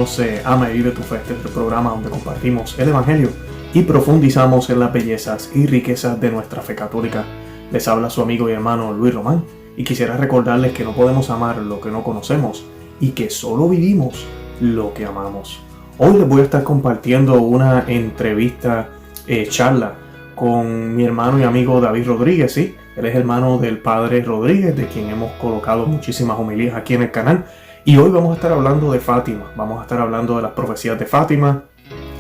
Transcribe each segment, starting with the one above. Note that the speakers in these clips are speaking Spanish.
bienvenidos a Ama y Vive tu Fe, este es el programa donde compartimos el Evangelio y profundizamos en las bellezas y riquezas de nuestra fe católica. Les habla su amigo y hermano Luis Román y quisiera recordarles que no podemos amar lo que no conocemos y que solo vivimos lo que amamos. Hoy les voy a estar compartiendo una entrevista, charla con mi hermano y amigo David Rodríguez, ¿sí? Él es hermano del Padre Rodríguez, de quien hemos colocado muchísimas homilías aquí en el canal. Y hoy vamos a estar hablando de Fátima, vamos a estar hablando de las profecías de Fátima,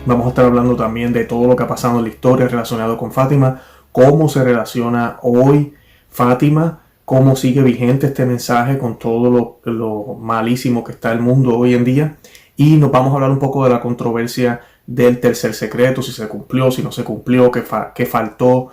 vamos a estar hablando también de todo lo que ha pasado en la historia relacionado con Fátima, cómo se relaciona hoy Fátima, cómo sigue vigente este mensaje con todo lo malísimo que está el mundo hoy en día. Y nos vamos a hablar un poco de la controversia del tercer secreto, si se cumplió, si no se cumplió, qué faltó.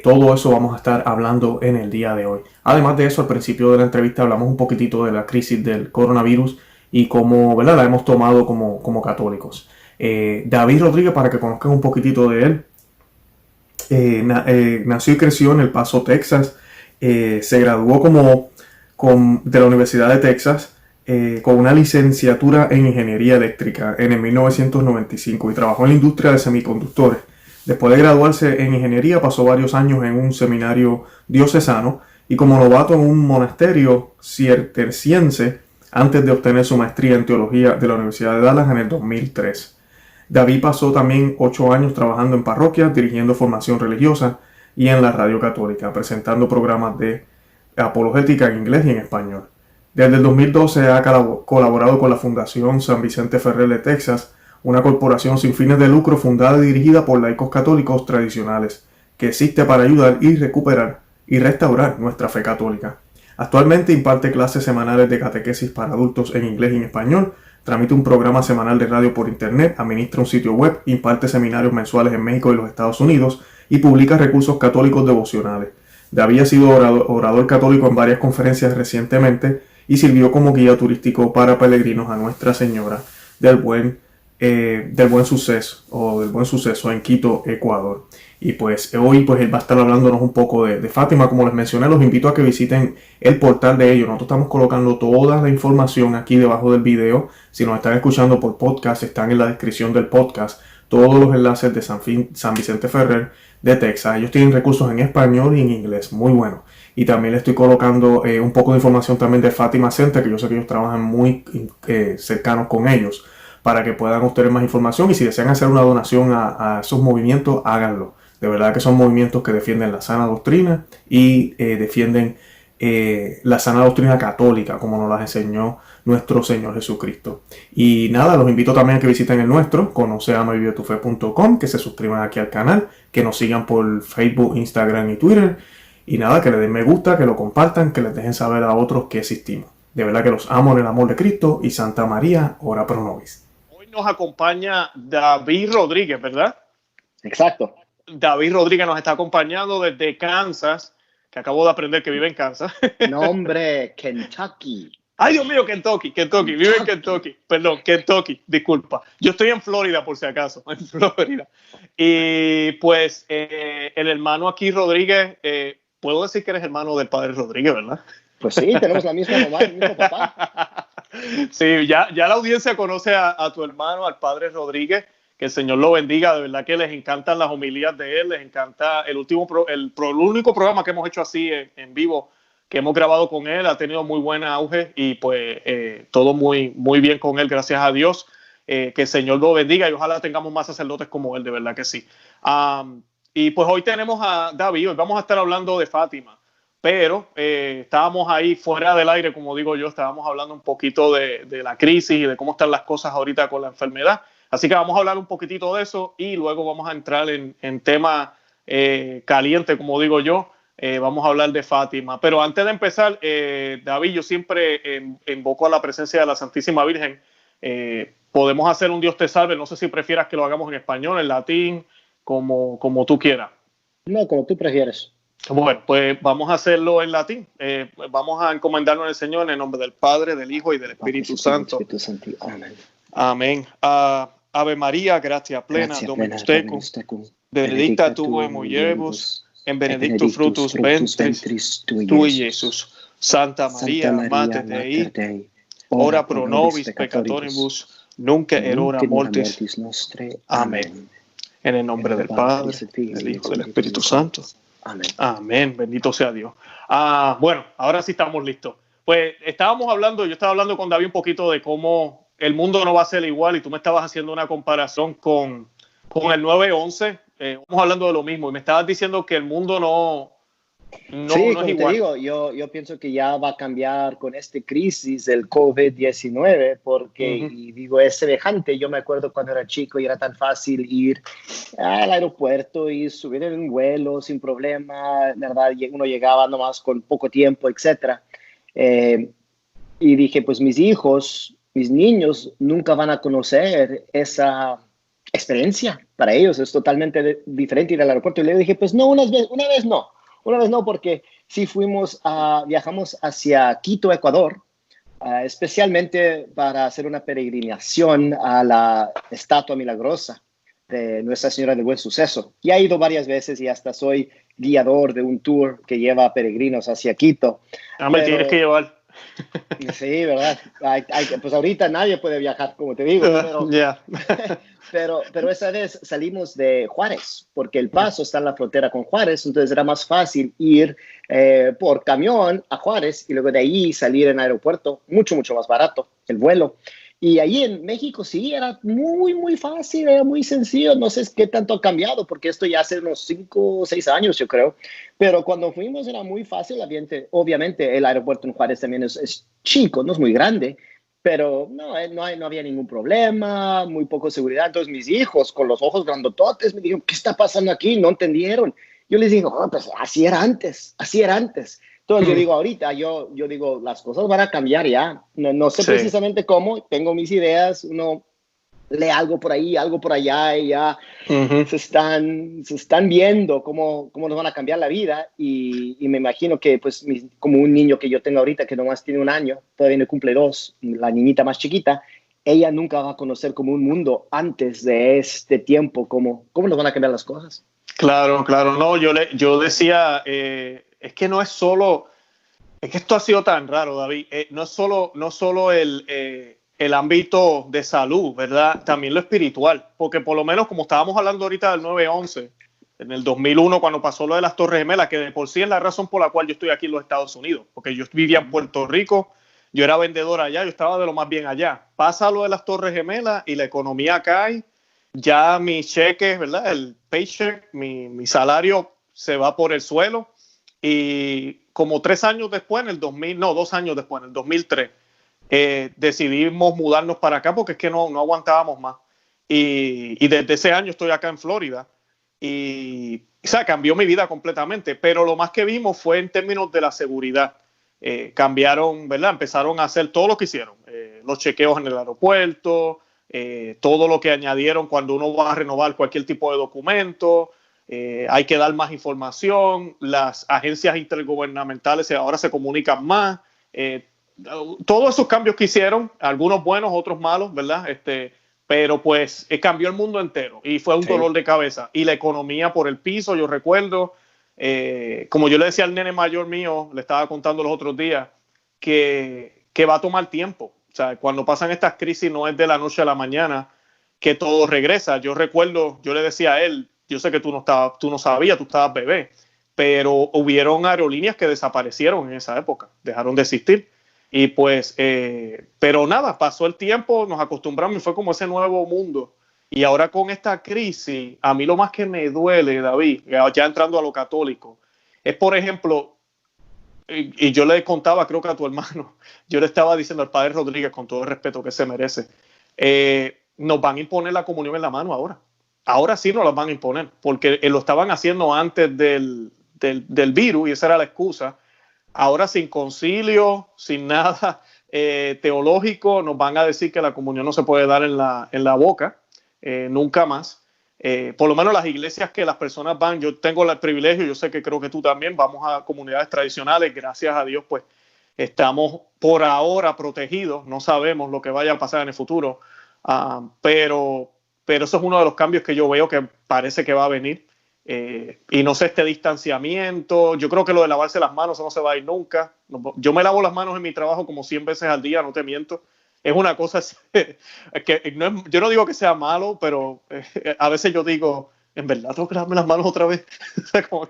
Todo eso vamos a estar hablando en el día de hoy. Además de eso, al principio de la entrevista hablamos un poquitito de la crisis del coronavirus y cómo, ¿verdad?, la hemos tomado como católicos. David Rodríguez, para que conozcan un poquitito de él, nació y creció en El Paso, Texas. Se graduó de la Universidad de Texas con una licenciatura en Ingeniería Eléctrica en 1995 y trabajó en la industria de semiconductores. Después de graduarse en ingeniería, pasó varios años en un seminario diocesano y como novato en un monasterio cisterciense antes de obtener su maestría en teología de la Universidad de Dallas en el 2003. David pasó también 8 años trabajando en parroquias, dirigiendo formación religiosa y en la radio católica, presentando programas de apologética en inglés y en español. Desde el 2012 ha colaborado con la Fundación San Vicente Ferrer de Texas, una corporación sin fines de lucro fundada y dirigida por laicos católicos tradicionales, que existe para ayudar y recuperar y restaurar nuestra fe católica. Actualmente imparte clases semanales de catequesis para adultos en inglés y en español, transmite un programa semanal de radio por internet, administra un sitio web, imparte seminarios mensuales en México y los Estados Unidos y publica recursos católicos devocionales. David ha sido orador católico en varias conferencias recientemente y sirvió como guía turístico para peregrinos a Nuestra Señora del Buen Suceso en Quito, Ecuador. Y pues hoy él va a estar hablándonos un poco de Fátima. Como les mencioné, los invito a que visiten el portal de ellos. Nosotros estamos colocando toda la información aquí debajo del video. Si nos están escuchando por podcast, están en la descripción del podcast todos los enlaces de San Vicente Ferrer de Texas. Ellos tienen recursos en español y en inglés, muy bueno. Y también le estoy colocando un poco de información también de Fátima Center, que yo sé que ellos trabajan muy cercanos con ellos, para que puedan obtener más información y si desean hacer una donación a esos movimientos, háganlo. De verdad que son movimientos que defienden la sana doctrina y defienden la sana doctrina católica, como nos las enseñó nuestro Señor Jesucristo. Y nada, los invito también a que visiten el nuestro, conoceamavivetufe.com, que se suscriban aquí al canal, que nos sigan por Facebook, Instagram y Twitter. Y nada, que le den me gusta, que lo compartan, que les dejen saber a otros que existimos. De verdad que los amo en el amor de Cristo y Santa María, ora pro nobis. Nos acompaña David Rodríguez, ¿verdad? Exacto. David Rodríguez nos está acompañando desde Kansas, que acabo de aprender que vive en Kansas. No, hombre, Kentucky. Ay, Dios mío, Kentucky, vive en Kentucky. Perdón, Kentucky, disculpa. Yo estoy en Florida, por si acaso, en Florida. Y pues el hermano aquí, Rodríguez, puedo decir que eres hermano del Padre Rodríguez, ¿verdad? Pues sí, tenemos la misma mamá, el mismo papá. Sí, ya la audiencia conoce a tu hermano, al Padre Rodríguez, que el Señor lo bendiga, de verdad que les encantan las homilías de él, les encanta el único programa que hemos hecho así en vivo, que hemos grabado con él, ha tenido muy buen auge y pues todo muy, muy bien con él, gracias a Dios, que el Señor lo bendiga y ojalá tengamos más sacerdotes como él, de verdad que sí. Y pues hoy tenemos a David, hoy vamos a estar hablando de Fátima. Pero estábamos ahí fuera del aire, como digo yo, estábamos hablando un poquito de la crisis y de cómo están las cosas ahorita con la enfermedad. Así que vamos a hablar un poquitito de eso y luego vamos a entrar en tema caliente, como digo yo. Vamos a hablar de Fátima. Pero antes de empezar, David, yo siempre invoco a la presencia de la Santísima Virgen. Podemos hacer un Dios te salve. No sé si prefieras que lo hagamos en español, en latín, como tú quieras. No, como tú prefieres. Bueno, pues vamos a hacerlo en latín. Vamos a encomendarnos al Señor en el nombre del Padre, del Hijo y del Espíritu Santo. Amén. Amén. Ave María, gratia plena, Dominus tecum, benedicta tu in mulieribus, en benedictus fructus ventris tui, Jesús. Santa María, Mater Dei, ora pro nobis peccatoribus, nunc et Nunc hora et hora mortis. mortis nostre. Amén. En el nombre del Padre, del Hijo y del Espíritu Santo. Amén. Amén, bendito sea Dios. Bueno, ahora sí estamos listos. Pues yo estaba hablando con David un poquito de cómo el mundo no va a ser igual y tú me estabas haciendo una comparación con el 9/11. Vamos hablando de lo mismo y me estabas diciendo que el mundo no Sí, es como te igual. digo, yo pienso que ya va a cambiar con esta crisis del COVID-19 porque, y digo, es semejante. Yo me acuerdo cuando era chico y era tan fácil ir al aeropuerto y subir en un vuelo sin problema, ¿verdad? Uno llegaba nomás con poco tiempo, etcétera. Y dije, pues mis hijos, mis niños nunca van a conocer esa experiencia. Para ellos es totalmente diferente ir al aeropuerto. Y le dije, pues no, una vez no, porque sí viajamos hacia Quito, Ecuador, especialmente para hacer una peregrinación a la Estatua Milagrosa de Nuestra Señora del Buen Suceso. Ya he ido varias veces y hasta soy guiador de un tour que lleva a peregrinos hacia Quito. Me tienes que llevar. Sí, ¿verdad? Pues ahorita nadie puede viajar, como te digo, pero, Yeah. pero esa vez salimos de Juárez, porque El Paso está en la frontera con Juárez, entonces era más fácil ir por camión a Juárez y luego de ahí salir en aeropuerto, mucho, mucho más barato el vuelo. Y ahí en México sí, era muy, muy fácil, era muy sencillo. No sé qué tanto ha cambiado, porque esto ya hace unos 5 o 6 años, yo creo. Pero cuando fuimos era muy fácil. Obviamente el aeropuerto en Juárez también es chico, no es muy grande, pero no había ningún problema, muy poco seguridad. Entonces mis hijos con los ojos grandototes me dijeron, ¿qué está pasando aquí? No entendieron. Yo les digo, oh, pues así era antes, así era antes. Entonces yo digo, ahorita, yo digo, las cosas van a cambiar ya. No sé precisamente cómo, tengo mis ideas, uno lee algo por ahí, algo por allá, y ya se están viendo cómo nos van a cambiar la vida. Y me imagino que, pues, como un niño que yo tengo ahorita, que nomás tiene 1 año, todavía no cumple 2, la niñita más chiquita, ella nunca va a conocer como un mundo antes de este tiempo, cómo nos van a cambiar las cosas. Claro. No, yo decía, es que no es solo, es que esto ha sido tan raro, David. No es solo el ámbito de salud, ¿verdad? También lo espiritual, porque por lo menos como estábamos hablando ahorita del 9/11, en el 2001 cuando pasó lo de las Torres Gemelas, que de por sí es la razón por la cual yo estoy aquí en los Estados Unidos, porque yo vivía en Puerto Rico, yo era vendedor allá, yo estaba de lo más bien allá. Pasa lo de las Torres Gemelas y la economía cae. Ya mis cheques, ¿verdad? El paycheck, mi salario se va por el suelo. Y como 3 años después, en el 2000, no, 2 años después, en el 2003, decidimos mudarnos para acá porque es que no aguantábamos más. Y desde ese año estoy acá en Florida. Y, o sea, cambió mi vida completamente. Pero lo más que vimos fue en términos de la seguridad. Cambiaron, ¿verdad? Empezaron a hacer todo lo que hicieron. Los chequeos en el aeropuerto, todo lo que añadieron cuando uno va a renovar cualquier tipo de documento, hay que dar más información, las agencias intergubernamentales ahora se comunican más, todos esos cambios que hicieron, algunos buenos, otros malos, ¿verdad? Pero pues cambió el mundo entero y fue un dolor de cabeza y la economía por el piso. Yo recuerdo, como yo le decía al nene mayor mío, le estaba contando los otros días, que va a tomar tiempo. O sea, cuando pasan estas crisis no es de la noche a la mañana que todo regresa. Yo recuerdo, yo le decía a él, yo sé que tú no sabías, tú estabas bebé, pero hubieron aerolíneas que desaparecieron en esa época, dejaron de existir. Y pues, pero nada, pasó el tiempo, nos acostumbramos y fue como ese nuevo mundo. Y ahora con esta crisis, a mí lo más que me duele, David, ya entrando a lo católico, es por ejemplo, y yo le contaba, creo que a tu hermano, yo le estaba diciendo al padre Rodríguez, con todo el respeto que se merece, nos van a imponer la comunión en la mano ahora. Ahora sí nos la van a imponer, porque lo estaban haciendo antes del virus y esa era la excusa. Ahora sin concilio, sin nada teológico, nos van a decir que la comunión no se puede dar en la boca, nunca más. Por lo menos las iglesias que las personas van, yo tengo el privilegio, yo sé que creo que tú también, vamos a comunidades tradicionales, gracias a Dios, pues estamos por ahora protegidos, no sabemos lo que vaya a pasar en el futuro, pero eso es uno de los cambios que yo veo que parece que va a venir. Y no sé, este distanciamiento, yo creo que lo de lavarse las manos, eso no se va a ir nunca. Yo me lavo las manos en mi trabajo como 100 veces al día, no te miento. es una cosa que yo no digo que sea malo, pero a veces yo digo, ¿en verdad tengo que lavarme las manos otra vez? O sea, como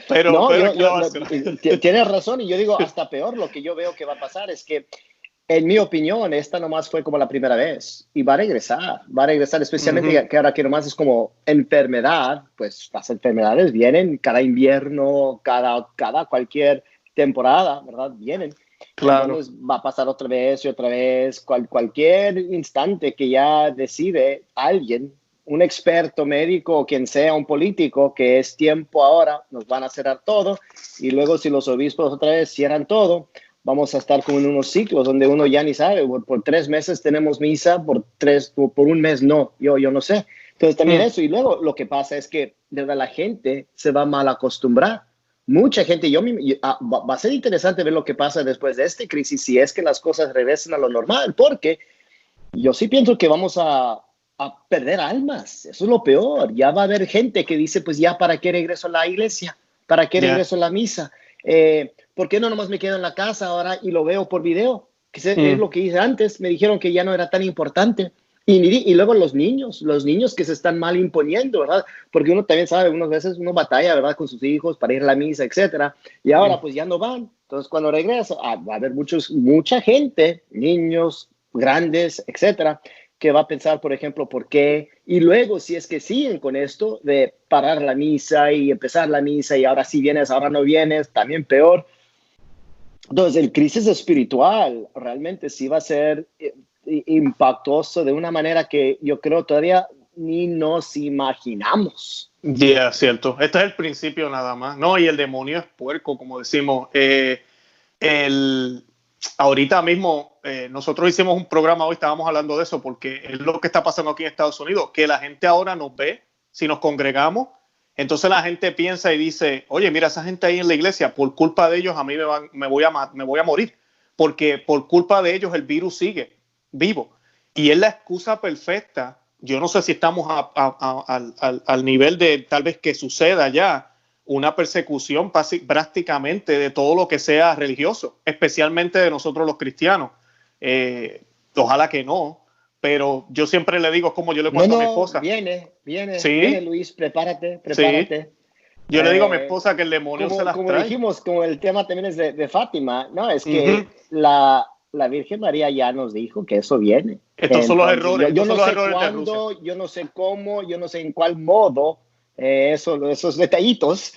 pero, No, pero tienes razón, y yo digo, hasta peor, lo que yo veo que va a pasar es que, en mi opinión, esta nomás fue como la primera vez y va a regresar, especialmente que ahora que nomás es como enfermedad, pues las enfermedades vienen cada invierno, cada cualquier temporada, ¿verdad? Vienen. Claro. Entonces va a pasar otra vez y otra vez, cualquier instante que ya decide alguien, un experto médico o quien sea, un político, que es tiempo ahora, nos van a cerrar todo, y luego si los obispos otra vez cierran todo, vamos a estar como en unos ciclos donde uno ya ni sabe, por 3 meses tenemos misa, por un mes no, yo no sé. Entonces también eso, y luego lo que pasa es que de verdad la gente se va a mal acostumbrar. Mucha gente, va a ser interesante ver lo que pasa después de esta crisis, si es que las cosas regresen a lo normal, porque yo sí pienso que vamos a perder almas. Eso es lo peor. Ya va a haber gente que dice, pues ya, ¿para qué regreso a la iglesia? ¿Para qué regreso a la misa? ¿Por qué no nomás me quedo en la casa ahora y lo veo por video? Que es lo que hice antes. Me dijeron que ya no era tan importante. Y luego los niños que se están mal imponiendo, ¿verdad? Porque uno también sabe, unas veces uno batalla, ¿verdad? Con sus hijos para ir a la misa, etcétera. Y ahora pues ya no van. Entonces cuando regresa, va a haber mucha gente, niños, grandes, etcétera, que va a pensar, por ejemplo, por qué. Y luego, si es que siguen con esto de parar la misa y empezar la misa y ahora sí vienes, ahora no vienes, también peor. Entonces, el crisis espiritual realmente sí va a ser impactuoso de una manera que yo creo todavía ni nos imaginamos. Ya, cierto. Este es el principio nada más. No, y el demonio es puerco, como decimos. Ahorita mismo, nosotros hicimos un programa hoy, estábamos hablando de eso, porque es lo que está pasando aquí en Estados Unidos, que la gente ahora nos ve, si nos congregamos, entonces la gente piensa y dice, oye, mira, esa gente ahí en la iglesia, por culpa de ellos a mí me voy a morir, porque por culpa de ellos el virus sigue vivo. Y es la excusa perfecta. Yo no sé si estamos al nivel de tal vez que suceda ya una persecución prácticamente de todo lo que sea religioso, especialmente de nosotros los cristianos. Ojalá que no, pero yo siempre le digo, como yo le cuento a mi esposa. Viene, ¿Sí? Luis, prepárate. Sí. Yo le digo a mi esposa que el demonio se las trae. Como dijimos, como el tema también es de Fátima, ¿no? Es que la Virgen María ya nos dijo que eso viene. Estos son los errores. Yo no sé cuándo, yo no sé cómo, yo no sé en cuál modo, esos detallitos,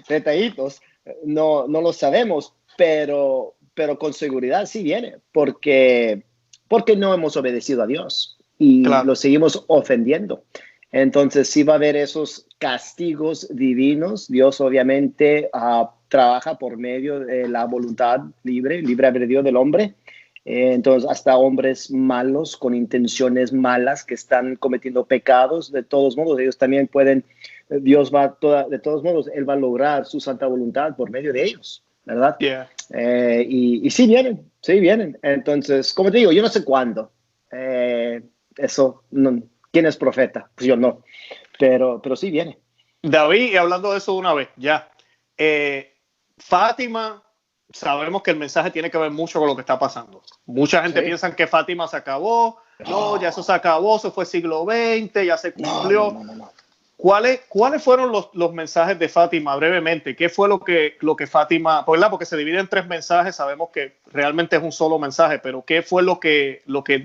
detallitos, no lo sabemos, pero con seguridad sí viene, porque no hemos obedecido a Dios y lo seguimos ofendiendo. Entonces sí va a haber esos castigos divinos. Dios obviamente trabaja por medio de la voluntad libre albedrío del hombre. Entonces hasta hombres malos con intenciones malas que están cometiendo pecados, de todos modos ellos también pueden, Dios de todos modos, Él va a lograr su santa voluntad por medio de ellos, ¿verdad? Yeah. Y sí vienen. Entonces, como te digo, yo no sé cuándo. Eso, no, ¿quién es profeta? Pues yo no, pero sí viene. David, y hablando de eso de una vez, ya. Fátima, sabemos que el mensaje tiene que ver mucho con lo que está pasando. Mucha gente piensa que Fátima se acabó. No, ya eso se acabó, eso fue siglo XX, ya se cumplió. No. ¿Cuáles fueron los mensajes de Fátima brevemente? ¿Qué fue lo que Fátima, ¿verdad? Porque se divide en 3 mensajes, sabemos que realmente es un solo mensaje, pero ¿qué fue lo que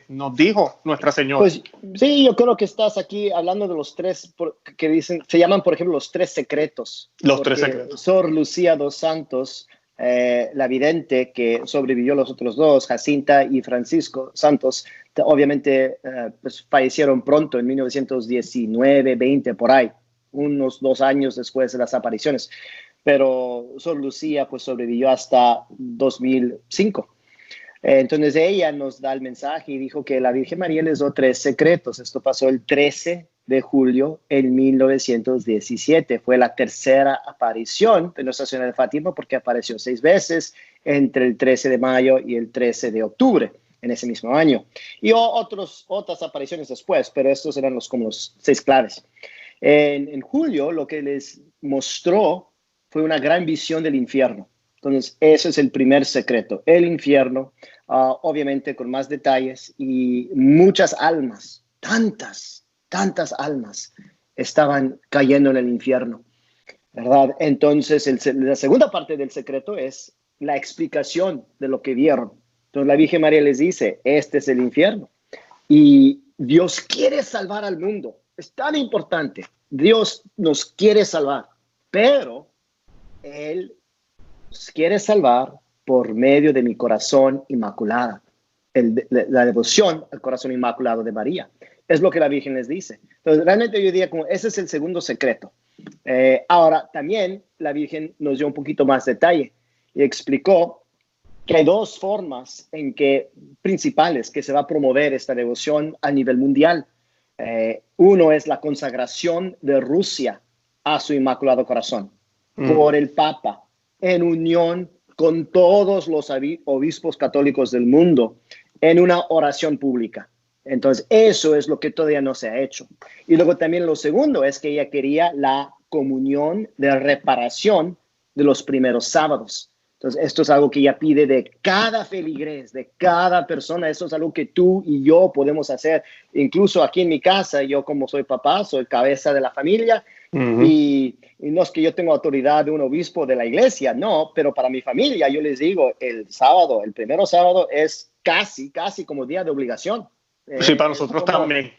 nos dijo Nuestra Señora? Pues sí, yo creo que estás aquí hablando de los 3 que dicen, se llaman por ejemplo los 3 secretos. Los 3 secretos. Sor Lucía dos Santos, la vidente que sobrevivió los otros 2, Jacinta y Francisco Santos, obviamente pues fallecieron pronto en 1919, 20, por ahí, unos 2 años después de las apariciones. Pero Sor Lucía pues sobrevivió hasta 2005. Entonces ella nos da el mensaje y dijo que la Virgen María les dio 3 secretos. Esto pasó el 13 de julio en 1917. Fue la tercera aparición de Nuestra Señora de Fátima porque apareció 6 veces entre el 13 de mayo y el 13 de octubre en ese mismo año. Y otras apariciones después, pero estos eran como los 6 claves. En julio lo que les mostró fue una gran visión del infierno. Entonces, ese es el primer secreto, el infierno, obviamente con más detalles y muchas almas, tantas almas estaban cayendo en el infierno, ¿verdad? Entonces, la segunda parte del secreto es la explicación de lo que vieron. Entonces, la Virgen María les dice, este es el infierno. Y Dios quiere salvar al mundo. Es tan importante. Dios nos quiere salvar, pero Él nos quiere salvar por medio de mi corazón inmaculado. La devoción al corazón inmaculado de María. Es lo que la Virgen les dice. Entonces, realmente yo diría como ese es el segundo secreto. Ahora, también la Virgen nos dio un poquito más detalle y explicó que hay dos formas principales que se va a promover esta devoción a nivel mundial. Uno es la consagración de Rusia a su Inmaculado Corazón por el Papa, en unión con todos los obispos católicos del mundo, en una oración pública. Entonces, eso es lo que todavía no se ha hecho. Y luego también lo segundo es que ella quería la comunión de reparación de los primeros sábados. Entonces, esto es algo que ella pide de cada feligrés, de cada persona. Esto es algo que tú y yo podemos hacer. Incluso aquí en mi casa, yo como soy papá, soy cabeza de la familia. Y no es que yo tenga autoridad de un obispo de la iglesia, no, pero para mi familia yo les digo, el primer sábado es casi como día de obligación. Sí, para nosotros también.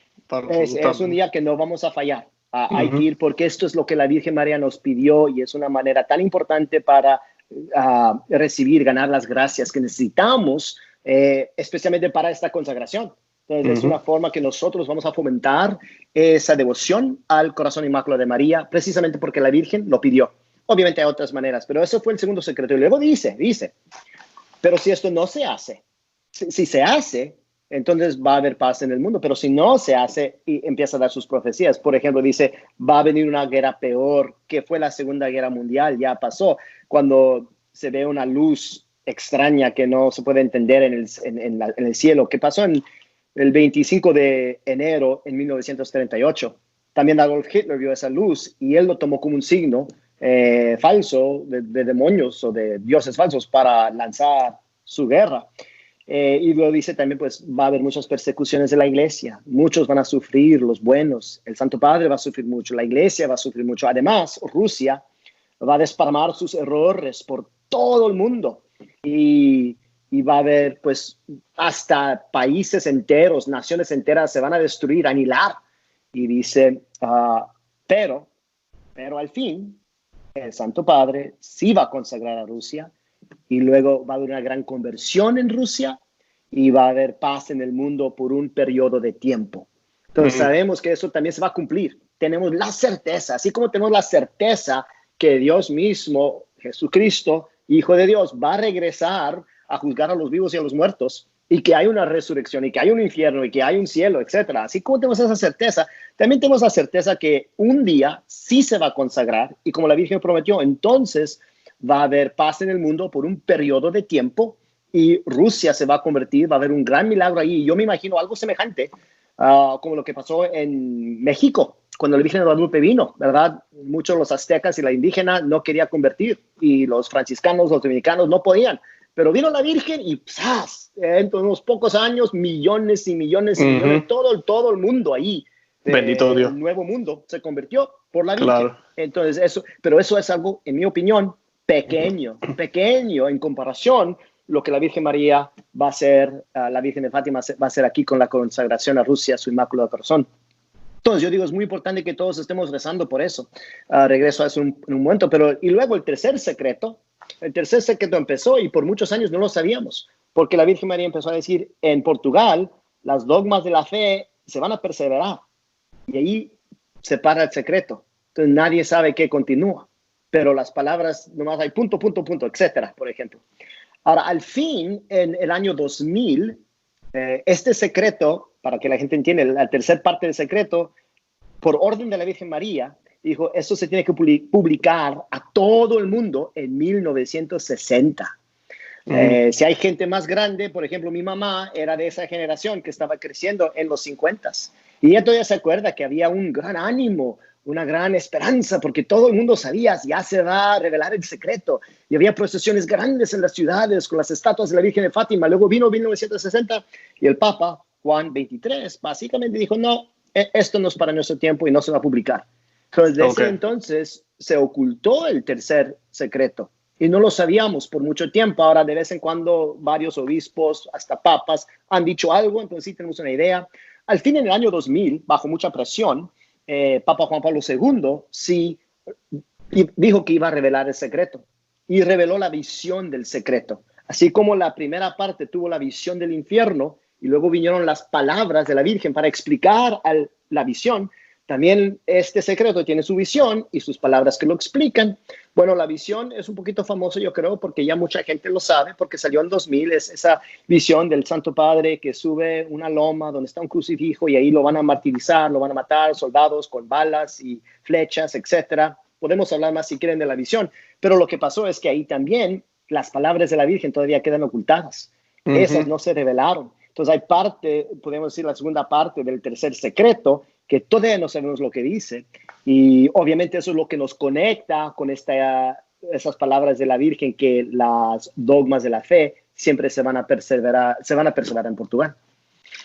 Es un día que no vamos a fallar. Hay que ir porque esto es lo que la Virgen María nos pidió y es una manera tan importante para ganar las gracias que necesitamos, especialmente para esta consagración. Entonces, es una forma que nosotros vamos a fomentar esa devoción al corazón inmaculado de María, precisamente porque la Virgen lo pidió. Obviamente hay otras maneras, pero eso fue el segundo secreto. Y luego dice, pero si esto no se hace, si se hace, entonces va a haber paz en el mundo, pero si no se hace, y empieza a dar sus profecías. Por ejemplo, dice, va a venir una guerra peor, que fue la Segunda Guerra Mundial, ya pasó, cuando se ve una luz extraña que no se puede entender en el cielo, que pasó en el 25 de enero en 1938. También Adolf Hitler vio esa luz y él lo tomó como un signo falso de demonios o de dioses falsos para lanzar su guerra. Y lo dice también, pues va a haber muchas persecuciones de la iglesia. Muchos van a sufrir, los buenos. El Santo Padre va a sufrir mucho, la iglesia va a sufrir mucho. Además, Rusia va a desparramar sus errores por todo el mundo. Y va a haber, pues, hasta países enteros, naciones enteras se van a destruir, anihilar. Y dice, pero al fin, el Santo Padre sí va a consagrar a Rusia y luego va a haber una gran conversión en Rusia y va a haber paz en el mundo por un periodo de tiempo. Entonces sabemos que eso también se va a cumplir. Tenemos la certeza, así como tenemos la certeza que Dios mismo, Jesucristo, Hijo de Dios, va a regresar a juzgar a los vivos y a los muertos, y que hay una resurrección, y que hay un infierno, y que hay un cielo, etcétera. Así como tenemos esa certeza, también tenemos la certeza que un día sí se va a consagrar, y como la Virgen prometió, entonces va a haber paz en el mundo por un periodo de tiempo, y Rusia se va a convertir, va a haber un gran milagro ahí. Yo me imagino algo semejante, como lo que pasó en México, cuando la Virgen de Guadalupe vino, ¿verdad? Muchos de los aztecas y la indígena no querían convertir, y los franciscanos, los dominicanos no podían. Pero vino la Virgen y ¡zas! En unos pocos años, millones y millones y millones, todo el mundo ahí. Bendito Dios. El nuevo mundo se convirtió por la Virgen. Claro. Entonces, pero eso es algo, en mi opinión, pequeño en comparación lo que la Virgen María va a hacer, la Virgen de Fátima va a hacer aquí con la consagración a Rusia, su Inmaculado Corazón. Entonces, yo digo, es muy importante que todos estemos rezando por eso. Regreso a eso en un momento, y luego el tercer secreto empezó y por muchos años no lo sabíamos, porque la Virgen María empezó a decir, en Portugal, las dogmas de la fe se van a perseverar, y ahí se para el secreto. Entonces, nadie sabe qué continúa, pero las palabras nomás hay punto, etcétera, por ejemplo. Ahora, al fin, en el año 2000, este secreto, para que la gente entienda, la tercera parte del secreto, por orden de la Virgen María, dijo, esto se tiene que publicar a todo el mundo en 1960. Si hay gente más grande, por ejemplo, mi mamá era de esa generación que estaba creciendo en los 50s. Y ella todavía se acuerda que había un gran ánimo una gran esperanza, porque todo el mundo sabía, ya se va a revelar el secreto. Y había procesiones grandes en las ciudades con las estatuas de la Virgen de Fátima. Luego vino 1960 y el Papa Juan XXIII básicamente dijo, no, esto no es para nuestro tiempo y no se va a publicar. Entonces, desde ese entonces se ocultó el tercer secreto y no lo sabíamos por mucho tiempo. Ahora, de vez en cuando, varios obispos, hasta papas, han dicho algo, entonces sí tenemos una idea. Al fin, en el año 2000, bajo mucha presión, Papa Juan Pablo II sí dijo que iba a revelar el secreto y reveló la visión del secreto. Así como la primera parte tuvo la visión del infierno y luego vinieron las palabras de la Virgen para explicar la visión, también este secreto tiene su visión y sus palabras que lo explican. Bueno, la visión es un poquito famosa, yo creo, porque ya mucha gente lo sabe, porque salió en 2000, es esa visión del Santo Padre que sube una loma donde está un crucifijo y ahí lo van a martirizar, lo van a matar, soldados con balas y flechas, etcétera. Podemos hablar más si quieren de la visión, pero lo que pasó es que ahí también las palabras de la Virgen todavía quedan ocultadas. Esas no se revelaron. Entonces hay parte, podemos decir la segunda parte del tercer secreto, que todavía no sabemos lo que dice. Y obviamente eso es lo que nos conecta con esas palabras de la Virgen, que las dogmas de la fe siempre se van a perseverar en Portugal.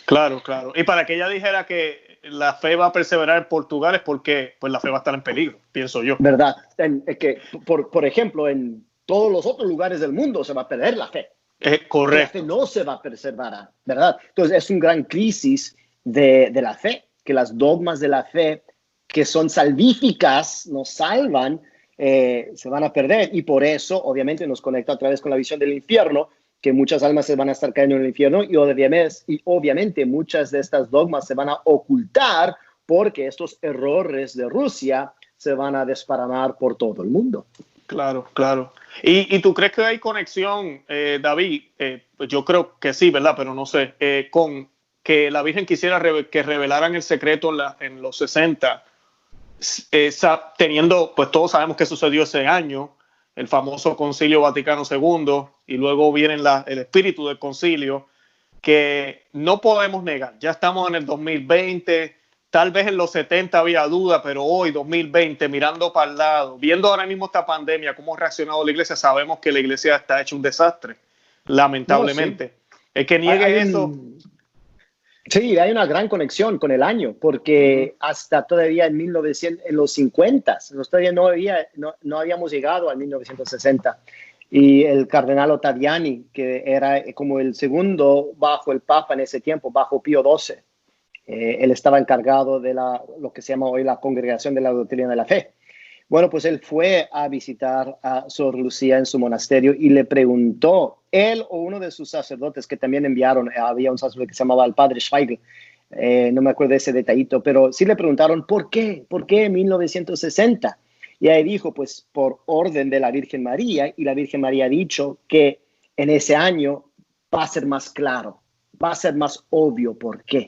Claro, claro. Y para que ella dijera que la fe va a perseverar en Portugal es porque pues la fe va a estar en peligro, pienso yo. ¿Verdad? Que, por ejemplo, en todos los otros lugares del mundo se va a perder la fe. Correcto. La fe no se va a preservar, ¿verdad? Entonces es un gran crisis de la fe, que las dogmas de la fe, que son salvíficas, nos salvan, se van a perder. Y por eso, obviamente, nos conecta otra vez con la visión del infierno, que muchas almas se van a estar cayendo en el infierno y obviamente muchas de estas dogmas se van a ocultar porque estos errores de Rusia se van a desparramar por todo el mundo. Claro, claro. ¿Y tú crees que hay conexión, David? Pues yo creo que sí, ¿verdad? Pero no sé, con que la Virgen quisiera que revelaran el secreto en los 60, teniendo, pues todos sabemos que sucedió ese año, el famoso Concilio Vaticano II, y luego viene el espíritu del concilio, que no podemos negar. Ya estamos en el 2020, tal vez en los 70 había duda, pero hoy, 2020, mirando para el lado, viendo ahora mismo esta pandemia, cómo ha reaccionado la iglesia, sabemos que la iglesia está hecha un desastre, lamentablemente. No, sí. El que niegue eso... Sí, hay una gran conexión con el año, porque hasta todavía en los 50, todavía no habíamos llegado al 1960. Y el cardenal Ottaviani, que era como el segundo bajo el Papa en ese tiempo, bajo Pío XII, él estaba encargado de lo que se llama hoy la Congregación de la Doctrina de la Fe. Bueno, pues él fue a visitar a Sor Lucía en su monasterio y le preguntó, él o uno de sus sacerdotes que también enviaron, había un sacerdote que se llamaba el padre Schweigel, no me acuerdo de ese detallito, pero sí le preguntaron, ¿por qué? ¿Por qué 1960? Y ahí dijo, pues por orden de la Virgen María, y la Virgen María ha dicho que en ese año va a ser más claro, va a ser más obvio por qué.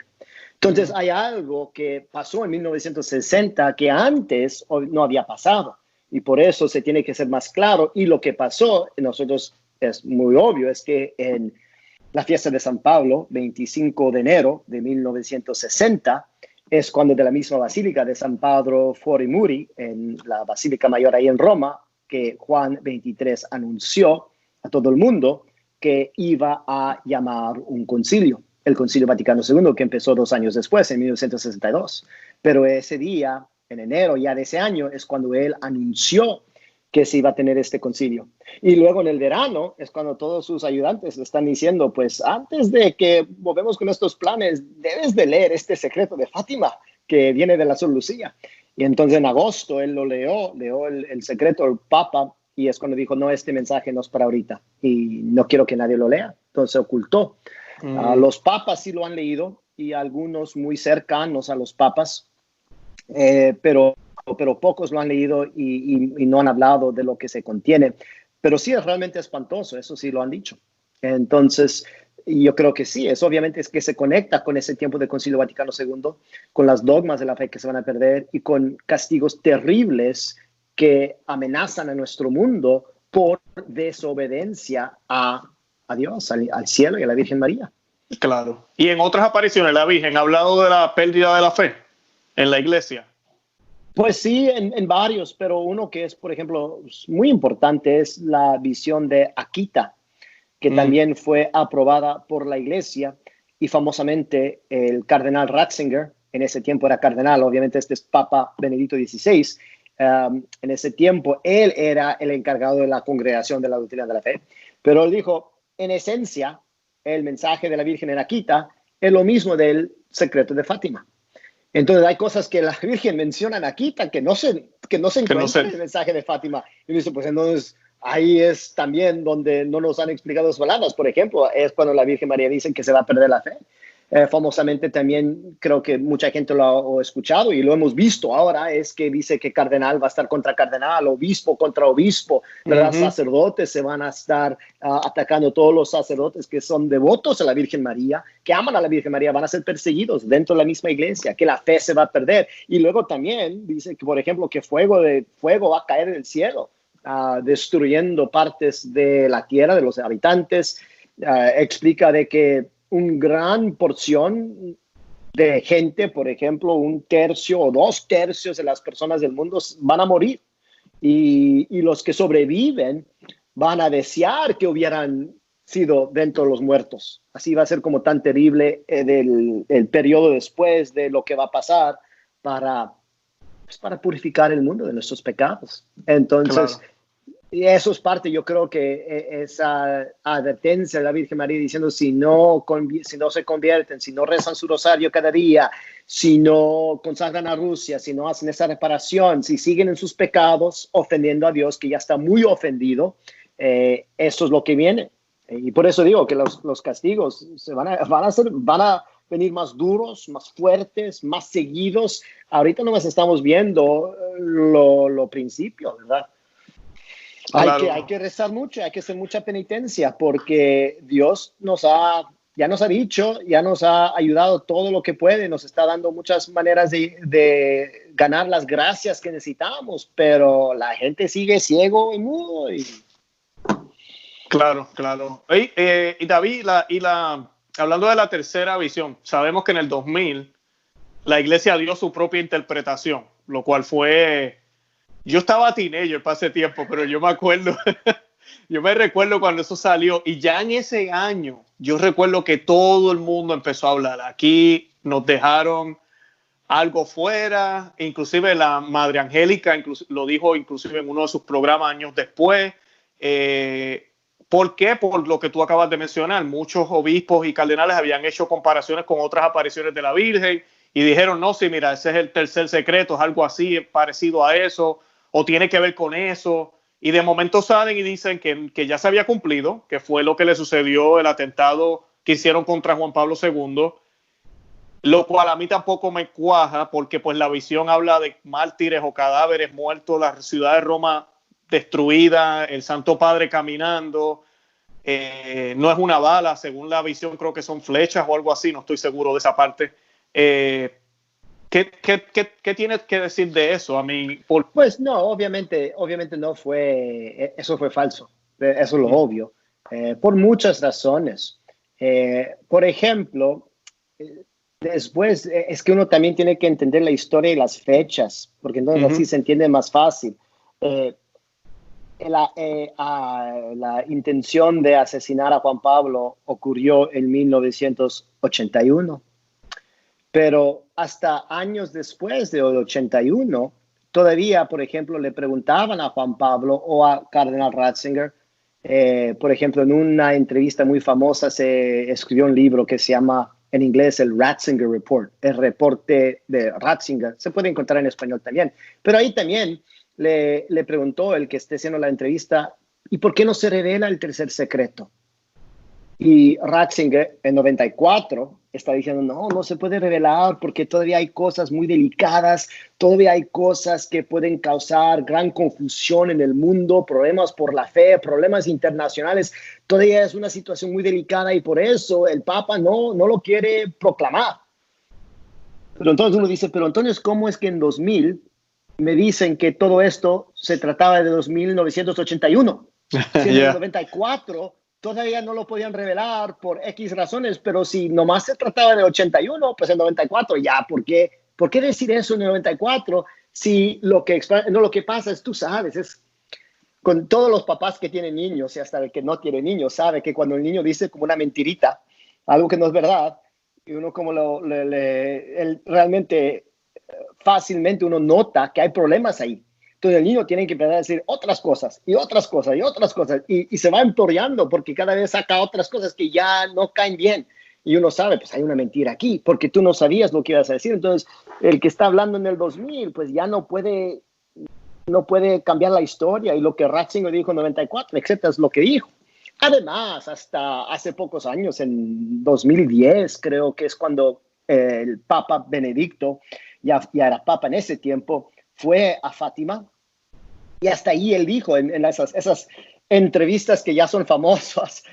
Entonces hay algo que pasó en 1960 que antes no había pasado y por eso se tiene que ser más claro. Y lo que pasó, nosotros es muy obvio, es que en la fiesta de San Pablo, 25 de enero de 1960, es cuando de la misma basílica de San Pedro Fuori Muri, en la Basílica Mayor ahí en Roma, que Juan XXIII anunció a todo el mundo que iba a llamar un concilio. El Concilio Vaticano II, que empezó 2 años después, en 1962. Pero ese día, en enero ya de ese año, es cuando él anunció que se iba a tener este concilio. Y luego en el verano es cuando todos sus ayudantes le están diciendo, pues antes de que volvemos con estos planes, debes de leer este secreto de Fátima, que viene de la Sor Lucía. Y entonces en agosto él lo leyó el secreto del Papa, y es cuando dijo, no, este mensaje no es para ahorita, y no quiero que nadie lo lea. Entonces se ocultó. Los papas sí lo han leído y algunos muy cercanos a los papas, pero pocos lo han leído y no han hablado de lo que se contiene. Pero sí es realmente espantoso, eso sí lo han dicho. Entonces, yo creo que sí, obviamente es que se conecta con ese tiempo del Concilio Vaticano II, con las dogmas de la fe que se van a perder y con castigos terribles que amenazan a nuestro mundo por desobediencia a Dios, al cielo y a la Virgen María. Claro. Y en otras apariciones, la Virgen ha hablado de la pérdida de la fe en la iglesia. Pues sí, en varios, pero uno que es, por ejemplo, muy importante es la visión de Akita, que también fue aprobada por la Iglesia, y famosamente el cardenal Ratzinger, en ese tiempo era cardenal, obviamente este es Papa Benedicto XVI, en ese tiempo él era el encargado de la congregación de la doctrina de la fe, pero él dijo, en esencia, el mensaje de la Virgen en Akita es lo mismo del secreto de Fátima. Entonces hay cosas que la Virgen menciona en Akita que no se encuentran en el mensaje de Fátima. Y dice, pues entonces ahí es también donde no nos han explicado las palabras. Por ejemplo, es cuando la Virgen María dice que se va a perder la fe. Famosamente también creo que mucha gente lo ha escuchado y lo hemos visto ahora, es que dice que cardenal va a estar contra cardenal, obispo contra obispo, ¿verdad? Sacerdotes se van a estar atacando, todos los sacerdotes que son devotos a la Virgen María, que aman a la Virgen María, van a ser perseguidos dentro de la misma iglesia, que la fe se va a perder. Y luego también dice que, por ejemplo, que fuego va a caer del cielo, destruyendo partes de la tierra, de los habitantes. Explica de que una gran porción de gente, por ejemplo, 1/3 o 2/3 de las personas del mundo van a morir. Y los que sobreviven van a desear que hubieran sido dentro de los muertos. Así va a ser como tan terrible el periodo después de lo que va a pasar para purificar el mundo de nuestros pecados. Entonces, claro. Y eso es parte, yo creo que esa advertencia de la Virgen María diciendo si no se convierten, si no rezan su rosario cada día, si no consagran a Rusia, si no hacen esa reparación, si siguen en sus pecados ofendiendo a Dios, que ya está muy ofendido, esto es lo que viene. Y por eso digo que los castigos van a venir más duros, más fuertes, más seguidos. Ahorita nomás estamos viendo lo principio, ¿verdad? Claro. Hay que rezar mucho, hay que hacer mucha penitencia, porque Dios ya nos ha dicho, ya nos ha ayudado todo lo que puede, nos está dando muchas maneras de ganar las gracias que necesitamos, pero la gente sigue ciego y mudo. Claro. Y David, hablando de la tercera visión, sabemos que en el 2000 la iglesia dio su propia interpretación, lo cual fue... Yo estaba teenager para ese tiempo, pero yo me recuerdo cuando eso salió, y ya en ese año yo recuerdo que todo el mundo empezó a hablar. Aquí nos dejaron algo fuera, inclusive la Madre Angélica lo dijo inclusive en uno de sus programas años después. ¿Por qué? Por lo que tú acabas de mencionar, muchos obispos y cardenales habían hecho comparaciones con otras apariciones de la Virgen y dijeron, no, sí, mira, ese es el tercer secreto, es algo así parecido a eso, o tiene que ver con eso, y de momento salen y dicen que ya se había cumplido, que fue lo que le sucedió, el atentado que hicieron contra Juan Pablo II, lo cual a mí tampoco me cuaja, porque pues la visión habla de mártires o cadáveres muertos, la ciudad de Roma destruida, el Santo Padre caminando, no es una bala, según la visión creo que son flechas o algo así, no estoy seguro de esa parte. ¿Qué tienes que decir de eso? Pues no, obviamente no fue, eso fue falso, eso es lo obvio, por muchas razones. Por ejemplo, después es que uno también tiene que entender la historia y las fechas, porque entonces así se entiende más fácil. La intención de asesinar a Juan Pablo ocurrió en 1981. Pero hasta años después del 81, todavía, por ejemplo, le preguntaban a Juan Pablo o a Cardenal Ratzinger. Por ejemplo, en una entrevista muy famosa se escribió un libro que se llama, en inglés, el Ratzinger Report, el reporte de Ratzinger. Se puede encontrar en español también. Pero ahí también le preguntó el que esté haciendo la entrevista, ¿y por qué no se revela el tercer secreto? Y Ratzinger, en 94, está diciendo, no se puede revelar porque todavía hay cosas muy delicadas, todavía hay cosas que pueden causar gran confusión en el mundo, problemas por la fe, problemas internacionales, todavía es una situación muy delicada y por eso el Papa no lo quiere proclamar. Pero entonces uno dice, pero entonces, ¿cómo es que en 2000 me dicen que todo esto se trataba de 1981? Si en el 94... todavía no lo podían revelar por X razones, pero si nomás se trataba de 81, pues en 94 ya, ¿por qué decir eso en el 94 Sí, lo que pasa es, tú sabes, es con todos los papás que tienen niños y hasta el que no tiene niños, sabe que cuando el niño dice como una mentirita, algo que no es verdad, y uno como realmente fácilmente uno nota que hay problemas ahí. Entonces el niño tiene que empezar a decir otras cosas y otras cosas y otras cosas y se va empeorando porque cada vez saca otras cosas que ya no caen bien. Y uno sabe, pues hay una mentira aquí, porque tú no sabías lo que ibas a decir. Entonces, el que está hablando en el 2000, pues ya no puede cambiar la historia. Y lo que Ratzinger dijo en 94, etcétera, es lo que dijo. Además, hasta hace pocos años, en 2010, creo que es cuando el Papa Benedicto, ya era Papa en ese tiempo, fue a Fátima. Y hasta ahí él dijo en esas entrevistas que ya son famosas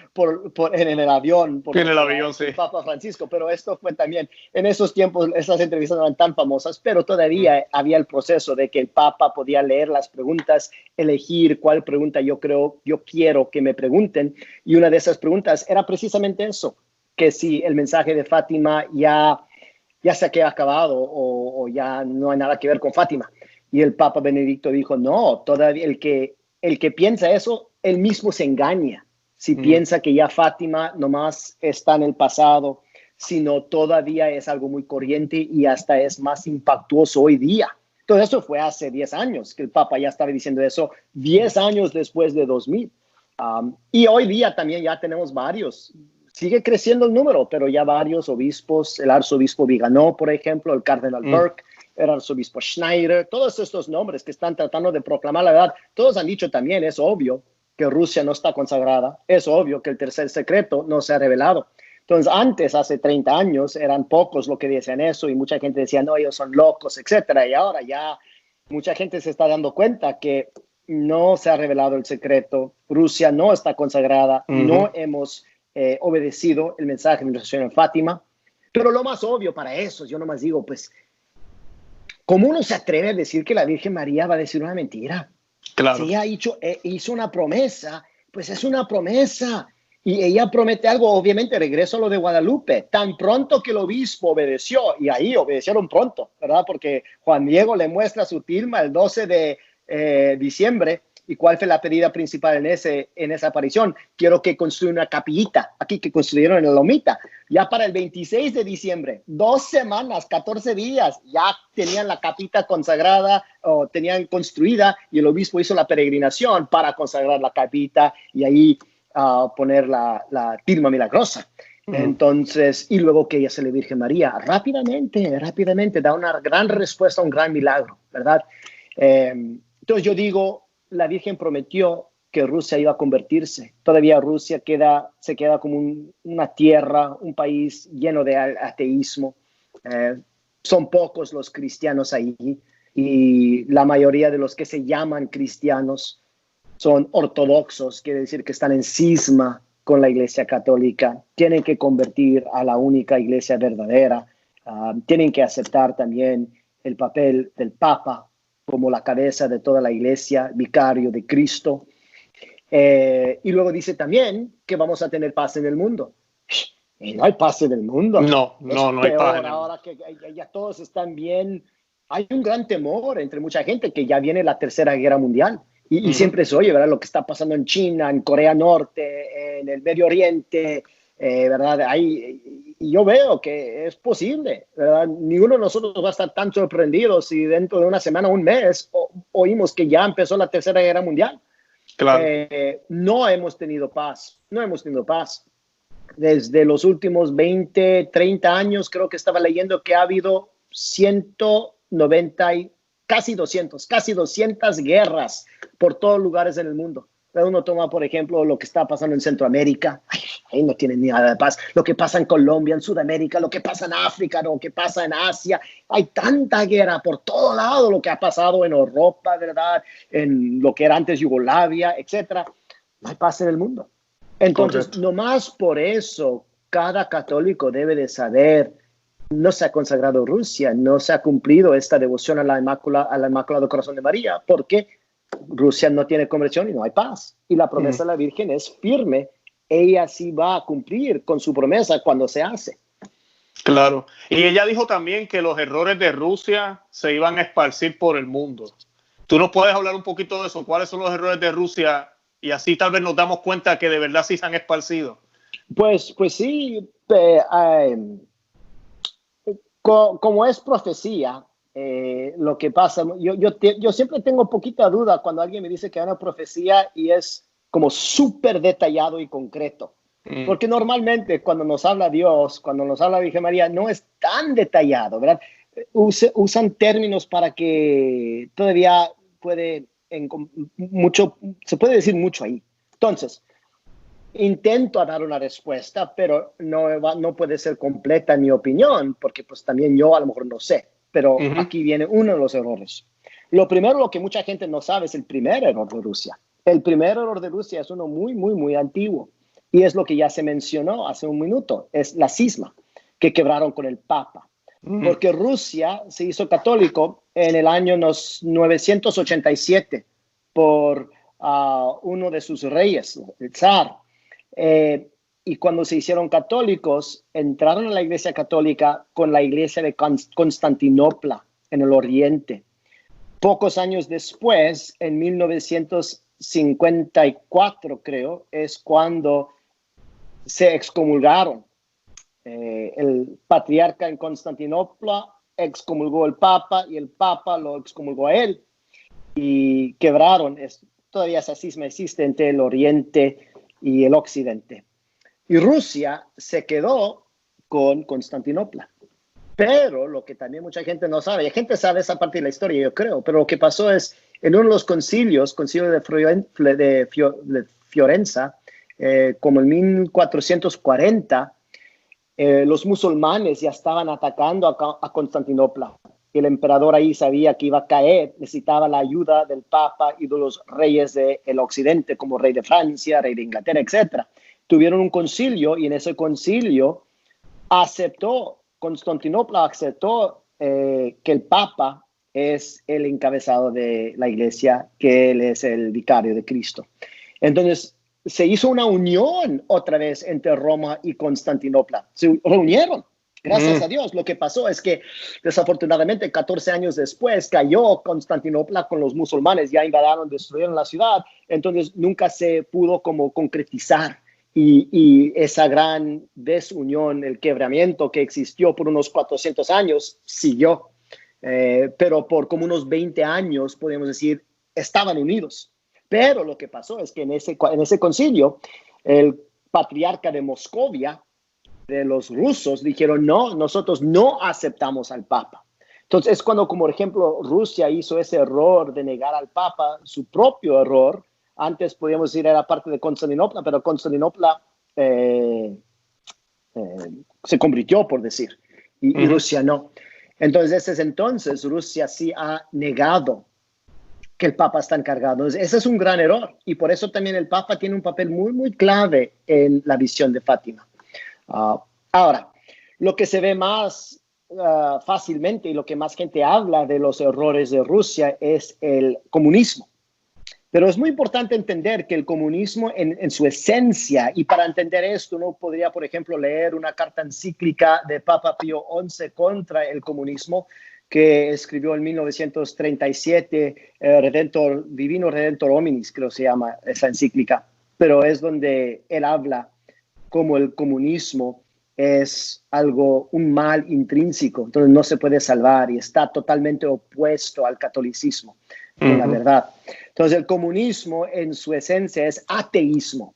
en el avión. En el avión, sí. El Papa Francisco, pero esto fue también, en esos tiempos esas entrevistas no eran tan famosas, pero todavía había el proceso de que el Papa podía leer las preguntas, elegir cuál pregunta yo quiero que me pregunten. Y una de esas preguntas era precisamente eso, que si el mensaje de Fátima ya se ha acabado o ya no hay nada que ver con Fátima. Y el Papa Benedicto dijo, no, todavía el que piensa eso, él mismo se engaña. Si piensa que ya Fátima nomás está en el pasado, sino todavía es algo muy corriente y hasta es más impactuoso hoy día. Entonces eso fue hace 10 años, que el Papa ya estaba diciendo eso, 10 años después de 2000. Y hoy día también ya tenemos varios. Sigue creciendo el número, pero ya varios obispos, el arzobispo Viganó, por ejemplo, el cardenal Burke, el arzobispo Schneider, todos estos nombres que están tratando de proclamar la verdad, todos han dicho también, es obvio que Rusia no está consagrada, es obvio que el tercer secreto no se ha revelado. Entonces, antes, hace 30 años, eran pocos los que decían eso y mucha gente decía, no, ellos son locos, etcétera. Y ahora ya mucha gente se está dando cuenta que no se ha revelado el secreto, Rusia no está consagrada, no hemos obedecido el mensaje de nuestra Señora en Fátima. Pero lo más obvio para eso, yo nomás digo, pues, ¿cómo uno se atreve a decir que la Virgen María va a decir una mentira? Claro. Si ella hizo una promesa, pues es una promesa. Y ella promete algo, obviamente, regreso a lo de Guadalupe. Tan pronto que el obispo obedeció, y ahí obedecieron pronto, ¿verdad? Porque Juan Diego le muestra su tilma el 12 de diciembre. ¿Y cuál fue la pedida principal en esa aparición? Quiero que construya una capillita, aquí que construyeron en la Lomita. Ya para el 26 de diciembre, 2 semanas, 14 días, ya tenían la capita consagrada o tenían construida y el obispo hizo la peregrinación para consagrar la capita y ahí poner la tilma milagrosa. Entonces, y luego que ella se le Virgen María, rápidamente da una gran respuesta a un gran milagro, ¿verdad? Entonces yo digo, la Virgen prometió que Rusia iba a convertirse. Todavía Rusia se queda como una tierra, un país lleno de ateísmo. Son pocos los cristianos ahí y la mayoría de los que se llaman cristianos son ortodoxos, quiere decir que están en cisma con la Iglesia Católica. Tienen que convertir a la única Iglesia verdadera. Tienen que aceptar también el papel del Papa como la cabeza de toda la iglesia, vicario de Cristo. Y luego dice también que vamos a tener paz en el mundo. Y no hay paz en el mundo. No hay paz. Ahora que ya todos están bien, hay un gran temor entre mucha gente que ya viene la Tercera Guerra Mundial. Y siempre se oye, ¿verdad? Lo que está pasando en China, en Corea Norte, en el Medio Oriente, ¿verdad? Y yo veo que es posible, ¿verdad? Ninguno de nosotros va a estar tan sorprendido si dentro de una semana o un mes oímos que ya empezó la Tercera Guerra Mundial. Claro. No hemos tenido paz. Desde los últimos 20, 30 años, creo que estaba leyendo que ha habido 190, casi 200 guerras por todos lugares en el mundo. Uno toma, por ejemplo, lo que está pasando en Centroamérica, ahí no tienen ni nada de paz. Lo que pasa en Colombia, en Sudamérica, lo que pasa en África, lo que pasa en Asia. Hay tanta guerra por todo lado, lo que ha pasado en Europa, ¿verdad? En lo que era antes Yugoslavia, etcétera. No hay paz en el mundo. Entonces, Correcto. nomás por eso, cada católico debe de saber, no se ha consagrado Rusia, no se ha cumplido esta devoción al Inmaculado Corazón de María, porque Rusia no tiene conversión y no hay paz. Y la promesa de la Virgen es firme. Ella sí va a cumplir con su promesa cuando se hace. Claro. Y ella dijo también que los errores de Rusia se iban a esparcir por el mundo. ¿Tú nos puedes hablar un poquito de eso? ¿Cuáles son los errores de Rusia? Y así tal vez nos damos cuenta que de verdad sí se han esparcido. Pues sí, como es profecía, lo que pasa, yo siempre tengo poquita duda cuando alguien me dice que hay una profecía y es como súper detallado y concreto. Porque normalmente cuando nos habla Dios, cuando nos habla Virgen María, no es tan detallado, ¿verdad? Usan términos para que todavía se puede decir mucho ahí. Entonces, intento a dar una respuesta, pero no puede ser completa mi opinión, porque pues también yo a lo mejor no sé. Pero aquí viene uno de los errores. Lo primero, lo que mucha gente no sabe, es el primer error de Rusia. El primer error de Rusia es uno muy, muy, muy antiguo. Y es lo que ya se mencionó hace un minuto, es la cisma que quebraron con el Papa. Porque Rusia se hizo católico en el año 987 por uno de sus reyes, el zar. Y cuando se hicieron católicos, entraron a la iglesia católica con la iglesia de Constantinopla en el oriente. Pocos años después, en 1954, creo, es cuando se excomulgaron. El patriarca en Constantinopla excomulgó al Papa y el Papa lo excomulgó a él. Y quebraron. Todavía esa cisma existe entre el oriente y el occidente. Y Rusia se quedó con Constantinopla. Pero lo que también mucha gente no sabe, y la gente sabe esa parte de la historia, yo creo, pero lo que pasó es, en uno de los concilio de Fiorenza, como en 1440, los musulmanes ya estaban atacando a Constantinopla. El emperador ahí sabía que iba a caer, necesitaba la ayuda del Papa y de los reyes del occidente, como rey de Francia, rey de Inglaterra, etc. Tuvieron un concilio y en ese concilio Constantinopla aceptó que el Papa es el encabezado de la iglesia, que él es el vicario de Cristo. Entonces, se hizo una unión otra vez entre Roma y Constantinopla. Se reunieron, gracias a Dios. Lo que pasó es que, desafortunadamente, 14 años después, cayó Constantinopla con los musulmanes, ya invadieron, destruyeron la ciudad. Entonces, nunca se pudo como concretizar. Y esa gran desunión, el quebramiento que existió por unos 400 años, siguió. Pero por como unos 20 años, podemos decir, estaban unidos. Pero lo que pasó es que en ese concilio, el patriarca de Moscovia, de los rusos, dijeron, no, nosotros no aceptamos al Papa. Entonces es cuando, como por ejemplo, Rusia hizo ese error de negar al Papa, su propio error. Antes podíamos decir era parte de Constantinopla, pero Constantinopla se convirtió, por decir, y Rusia no. Entonces, desde entonces, Rusia sí ha negado que el Papa está encargado. Ese es un gran error, y por eso también el Papa tiene un papel muy, muy clave en la visión de Fátima. Ahora, lo que se ve más fácilmente y lo que más gente habla de los errores de Rusia es el comunismo. Pero es muy importante entender que el comunismo en su esencia, y para entender esto uno podría, por ejemplo, leer una carta encíclica de Papa Pío XI contra el comunismo, que escribió en 1937, Divino Redentor Hominis, creo que se llama esa encíclica, pero es donde él habla como el comunismo es un mal intrínseco, entonces no se puede salvar y está totalmente opuesto al catolicismo, en la verdad. Entonces el comunismo en su esencia es ateísmo.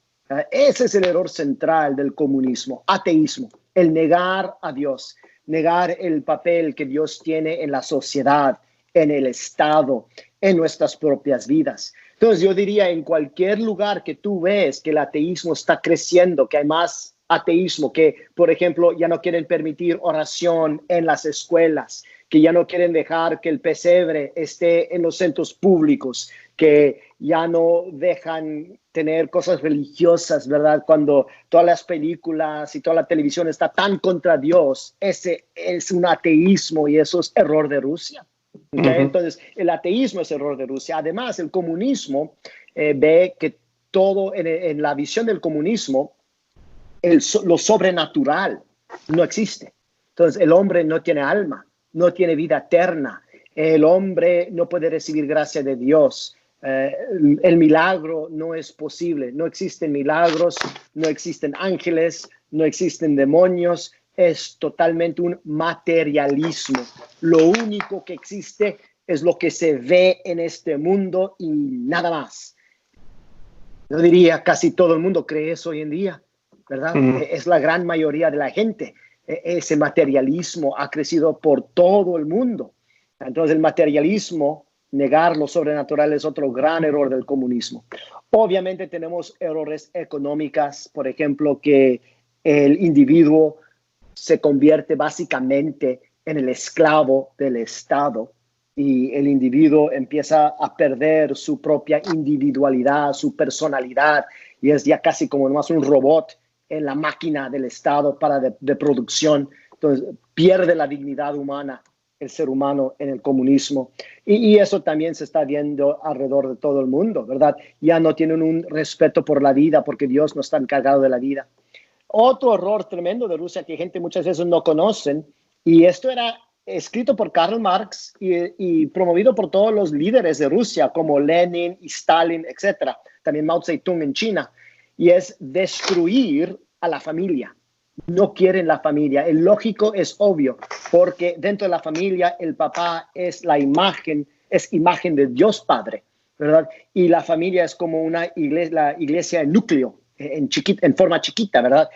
Ese es el error central del comunismo, ateísmo, el negar a Dios, negar el papel que Dios tiene en la sociedad, en el Estado, en nuestras propias vidas. Entonces yo diría, en cualquier lugar que tú ves que el ateísmo está creciendo, que hay más ateísmo, que por ejemplo ya no quieren permitir oración en las escuelas, que ya no quieren dejar que el pesebre esté en los centros públicos, que ya no dejan tener cosas religiosas, ¿verdad? Cuando todas las películas y toda la televisión está tan contra Dios, ese es un ateísmo y eso es error de Rusia. ¿Okay? Entonces, el ateísmo es error de Rusia. Además, el comunismo ve que todo en la visión del comunismo, lo sobrenatural no existe. Entonces el hombre no tiene alma, no tiene vida eterna. El hombre no puede recibir gracia de Dios. El milagro no es posible. No existen milagros, no existen ángeles, no existen demonios. Es totalmente un materialismo. Lo único que existe es lo que se ve en este mundo y nada más. Yo diría casi todo el mundo cree eso hoy en día, ¿verdad? Es la gran mayoría de la gente. Ese materialismo ha crecido por todo el mundo. Entonces el materialismo, negar lo sobrenatural, es otro gran error del comunismo. Obviamente tenemos errores económicos, por ejemplo, que el individuo se convierte básicamente en el esclavo del Estado y el individuo empieza a perder su propia individualidad, su personalidad, y es ya casi como más un robot en la máquina del Estado de producción. Entonces pierde la dignidad humana el ser humano en el comunismo. Y eso también se está viendo alrededor de todo el mundo, ¿verdad? Ya no tienen un respeto por la vida porque Dios no está encargado de la vida. Otro error tremendo de Rusia que gente muchas veces no conocen, y esto era escrito por Karl Marx y promovido por todos los líderes de Rusia, como Lenin y Stalin, etc. También Mao Zedong en China, y es destruir a la familia. No quieren la familia. El lógico es obvio, porque dentro de la familia el papá es la imagen de Dios Padre, ¿verdad? Y la familia es como la iglesia en núcleo, en forma chiquita, ¿verdad?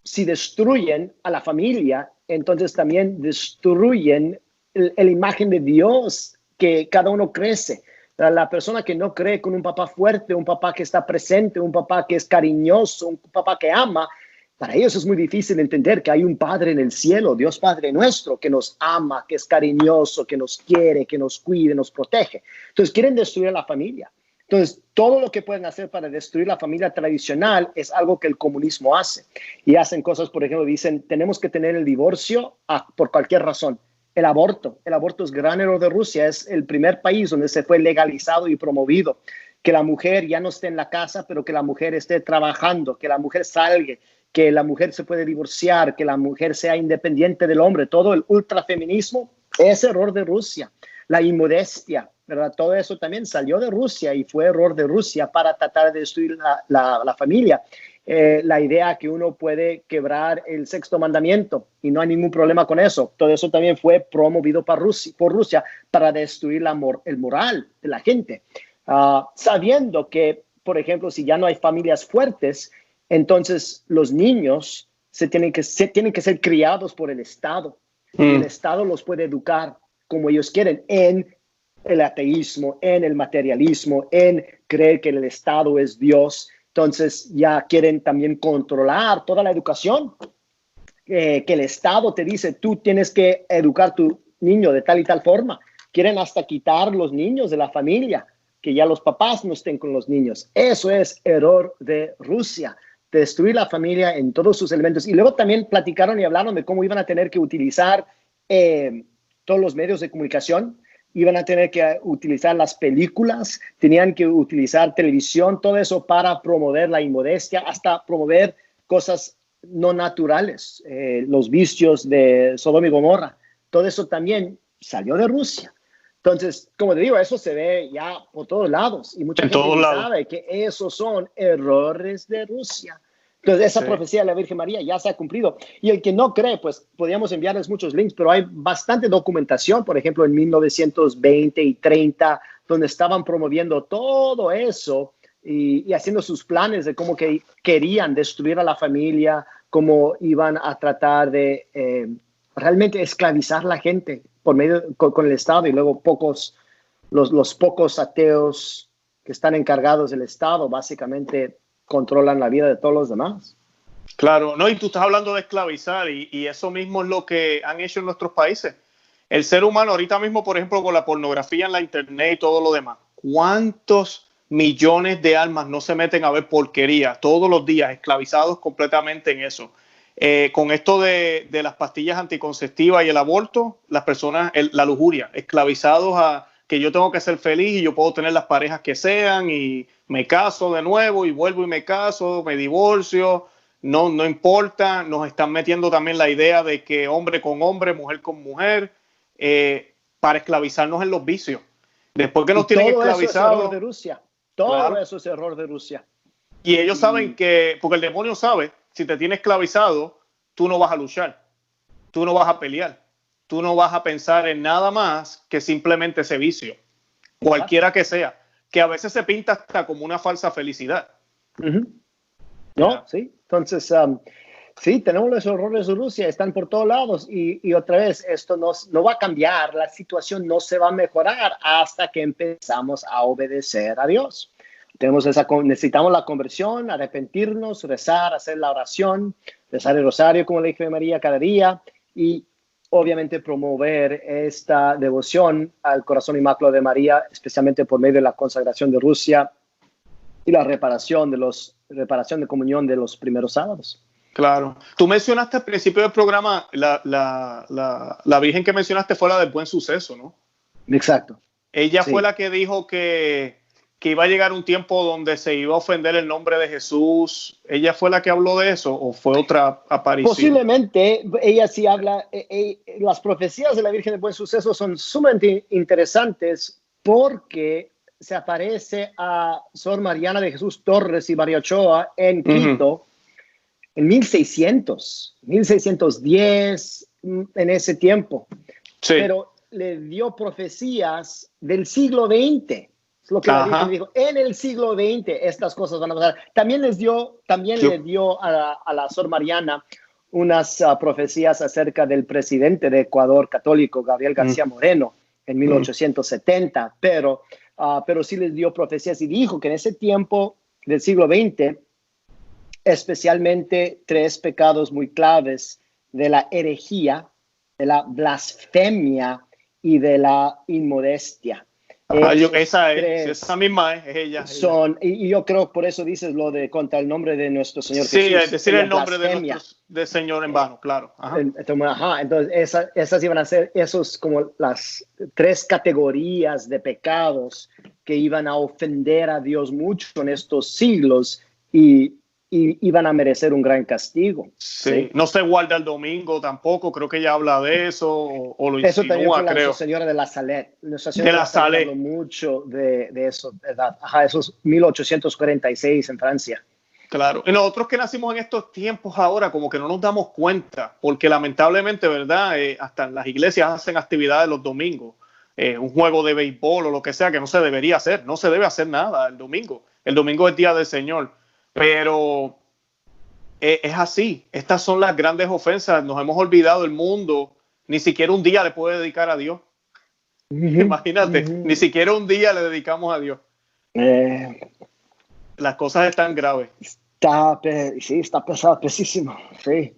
Si destruyen a la familia, entonces también destruyen la imagen de Dios que cada uno crece. La persona que no cree con un papá fuerte, un papá que está presente, un papá que es cariñoso, un papá que ama, para ellos es muy difícil entender que hay un Padre en el cielo, Dios Padre nuestro, que nos ama, que es cariñoso, que nos quiere, que nos cuide, nos protege. Entonces quieren destruir a la familia. Entonces todo lo que pueden hacer para destruir la familia tradicional es algo que el comunismo hace. Y hacen cosas, por ejemplo, dicen, tenemos que tener el divorcio por cualquier razón. El aborto es gran error de Rusia, es el primer país donde se fue legalizado y promovido. Que la mujer ya no esté en la casa, pero que la mujer esté trabajando, que la mujer salga, que la mujer se puede divorciar, que la mujer sea independiente del hombre. Todo el ultrafeminismo es error de Rusia. La inmodestia, ¿verdad? Todo eso también salió de Rusia y fue error de Rusia para tratar de destruir la familia. La idea que uno puede quebrar el sexto mandamiento y no hay ningún problema con eso. Todo eso también fue promovido por Rusia para destruir el moral de la gente. Sabiendo que, por ejemplo, si ya no hay familias fuertes, entonces los niños tienen que ser criados por el Estado. El Estado los puede educar como ellos quieren en el ateísmo, en el materialismo, en creer que el Estado es Dios. Entonces ya quieren también controlar toda la educación, que el Estado te dice, tú tienes que educar a tu niño de tal y tal forma. Quieren hasta quitar los niños de la familia, que ya los papás no estén con los niños. Eso es error de Rusia, destruir la familia en todos sus elementos. Y luego también platicaron y hablaron de cómo iban a tener que utilizar todos los medios de comunicación. Iban a tener que utilizar las películas, tenían que utilizar televisión, todo eso para promover la inmodestia, hasta promover cosas no naturales, los vicios de Sodoma y Gomorra. Todo eso también salió de Rusia. Entonces, como te digo, eso se ve ya por todos lados y mucha gente sabe que esos son errores de Rusia. Entonces, esa profecía de la Virgen María ya se ha cumplido. Y el que no cree, pues podríamos enviarles muchos links, pero hay bastante documentación, por ejemplo, en 1920 y 30, donde estaban promoviendo todo eso y haciendo sus planes de cómo que querían destruir a la familia, cómo iban a tratar de realmente esclavizar a la gente por medio con el Estado y luego los pocos ateos que están encargados del Estado, básicamente controlan la vida de todos los demás. Claro, no, y tú estás hablando de esclavizar y eso mismo es lo que han hecho en nuestros países. El ser humano ahorita mismo, por ejemplo, con la pornografía en la internet y todo lo demás, ¿cuántos millones de almas no se meten a ver porquería todos los días, esclavizados completamente en eso? Con esto de las pastillas anticonceptivas y el aborto, las personas, la lujuria, esclavizados a que yo tengo que ser feliz y yo puedo tener las parejas que sean y me caso de nuevo y vuelvo y me caso, me divorcio, no importa, nos están metiendo también la idea de que hombre con hombre, mujer con mujer, para esclavizarnos en los vicios. Después que nos tienen esclavizados. Todo eso es error de Rusia. Todo claro, eso es error de Rusia. Y ellos saben que, porque el demonio sabe, si te tiene esclavizado, tú no vas a luchar, tú no vas a pelear, tú no vas a pensar en nada más que simplemente ese vicio, cualquiera que sea, que a veces se pinta hasta como una falsa felicidad. No, sí. Entonces, sí, tenemos los errores de Rusia, están por todos lados y otra vez, esto no va a cambiar, la situación no se va a mejorar hasta que empezamos a obedecer a Dios. Necesitamos la conversión, arrepentirnos, rezar, hacer la oración, rezar el rosario como le dije a María cada día y obviamente promover esta devoción al corazón inmaculado de María, especialmente por medio de la consagración de Rusia y la reparación de comunión de los primeros sábados. Claro. Tú mencionaste al principio del programa, la Virgen que mencionaste fue la del Buen Suceso, ¿no? Exacto. Ella sí. fue la que dijo que iba a llegar un tiempo donde se iba a ofender el nombre de Jesús. ¿Ella fue la que habló de eso o fue otra aparición? Posiblemente, ella sí habla. Las profecías de la Virgen del Buen Suceso son sumamente interesantes porque se aparece a Sor Mariana de Jesús Torres y María Ochoa en Quito en 1610, en ese tiempo. Sí. Pero le dio profecías del siglo XX. Es lo que la Virgen dijo. En el siglo XX estas cosas van a pasar. También le dio a la Sor Mariana unas profecías acerca del presidente de Ecuador católico, Gabriel García Moreno, en 1870. Pero sí les dio profecías y dijo que en ese tiempo del siglo XX, especialmente 3 pecados muy claves de la herejía, de la blasfemia y de la inmodestia. Esa misma es ella. Y yo creo por eso dices lo de contra el nombre de nuestro Señor Jesús. Sí, es decir el nombre de Señor en vano, claro. Entonces esas iban a ser esos como las 3 categorías de pecados que iban a ofender a Dios mucho en estos siglos y iban a merecer un gran castigo. Sí. No se guarda el domingo tampoco, creo que ella habla de eso o lo insinúa, eso también fue creo. Nuestra Señora de la Salet. Nuestra Señora de la Salet habló mucho de eso, ¿verdad? Eso es 1846 en Francia. Claro. Y nosotros que nacimos en estos tiempos ahora, como que no nos damos cuenta, porque lamentablemente, ¿verdad? Hasta las iglesias hacen actividades los domingos, un juego de béisbol o lo que sea, que no se debería hacer, no se debe hacer nada el domingo. El domingo es Día del Señor. Pero es así, estas son las grandes ofensas, nos hemos olvidado el mundo, ni siquiera un día le puede dedicar a Dios. Imagínate, ni siquiera un día le dedicamos a Dios. Las cosas están graves. Está pesísimo, sí.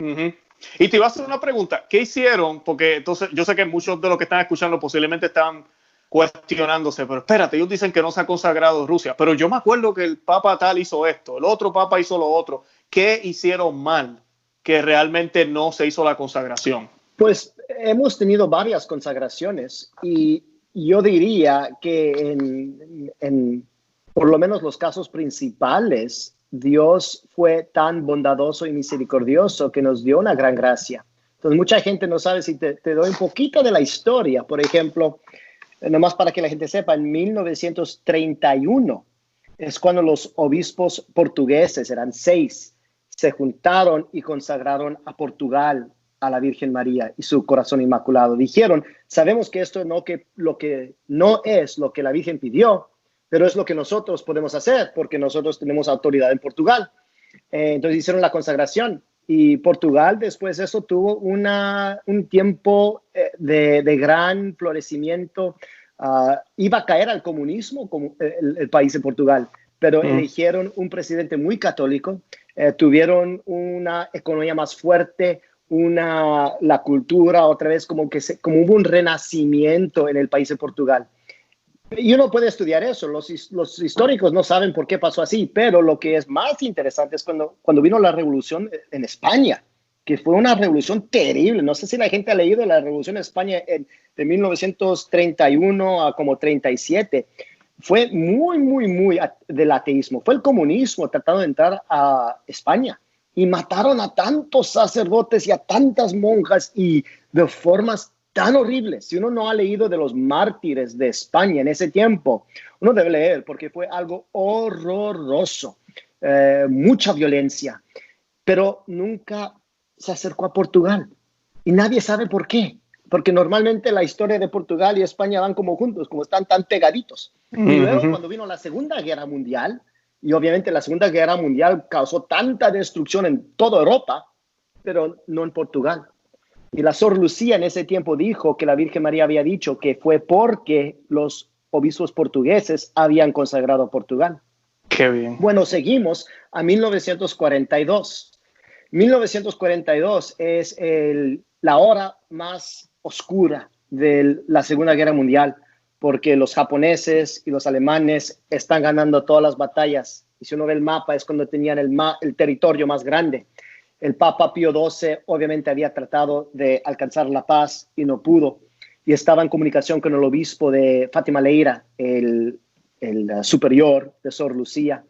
Y te iba a hacer una pregunta, ¿qué hicieron? Porque entonces yo sé que muchos de los que están escuchando posiblemente están cuestionándose, pero espérate, ellos dicen que no se ha consagrado Rusia, pero yo me acuerdo que el Papa tal hizo esto, el otro Papa hizo lo otro. ¿Qué hicieron mal que realmente no se hizo la consagración? Pues hemos tenido varias consagraciones y yo diría que en por lo menos los casos principales, Dios fue tan bondadoso y misericordioso que nos dio una gran gracia. Entonces mucha gente no sabe. Si te doy un poquito de la historia, por ejemplo, nomás para que la gente sepa, en 1931 es cuando los obispos portugueses, eran 6, se juntaron y consagraron a Portugal a la Virgen María y su corazón inmaculado. Dijeron, sabemos que esto no es lo que la Virgen pidió, pero es lo que nosotros podemos hacer porque nosotros tenemos autoridad en Portugal. Entonces hicieron la consagración. Y Portugal después de eso tuvo un tiempo de gran florecimiento. Iba a caer al comunismo como el país de Portugal, pero eligieron un presidente muy católico, tuvieron una economía más fuerte, la cultura otra vez como hubo un renacimiento en el país de Portugal. Y uno puede estudiar eso, los históricos no saben por qué pasó así, pero lo que es más interesante es cuando vino la revolución en España, que fue una revolución terrible. No sé si la gente ha leído la revolución en España de 1931 a como 37. Fue muy, muy, muy del ateísmo. Fue el comunismo tratando de entrar a España. y mataron a tantos sacerdotes y a tantas monjas y de formas tan horribles. Si uno no ha leído de los mártires de España en ese tiempo, uno debe leer porque fue algo horroroso, mucha violencia, pero nunca se acercó a Portugal y nadie sabe por qué. Porque normalmente la historia de Portugal y España van como juntos, como están tan pegaditos. Y luego cuando vino la Segunda Guerra Mundial, y obviamente la Segunda Guerra Mundial causó tanta destrucción en toda Europa, pero no en Portugal. Y la Sor Lucía en ese tiempo dijo que la Virgen María había dicho que fue porque los obispos portugueses habían consagrado Portugal. Qué bien. Bueno, seguimos a 1942. 1942 es la hora más oscura de la Segunda Guerra Mundial, porque los japoneses y los alemanes están ganando todas las batallas. Y si uno ve el mapa, es cuando tenían el territorio más grande. El Papa Pío XII obviamente había tratado de alcanzar la paz y no pudo. Y estaba en comunicación con el obispo de Fátima Leira, el superior de Sor Lucía.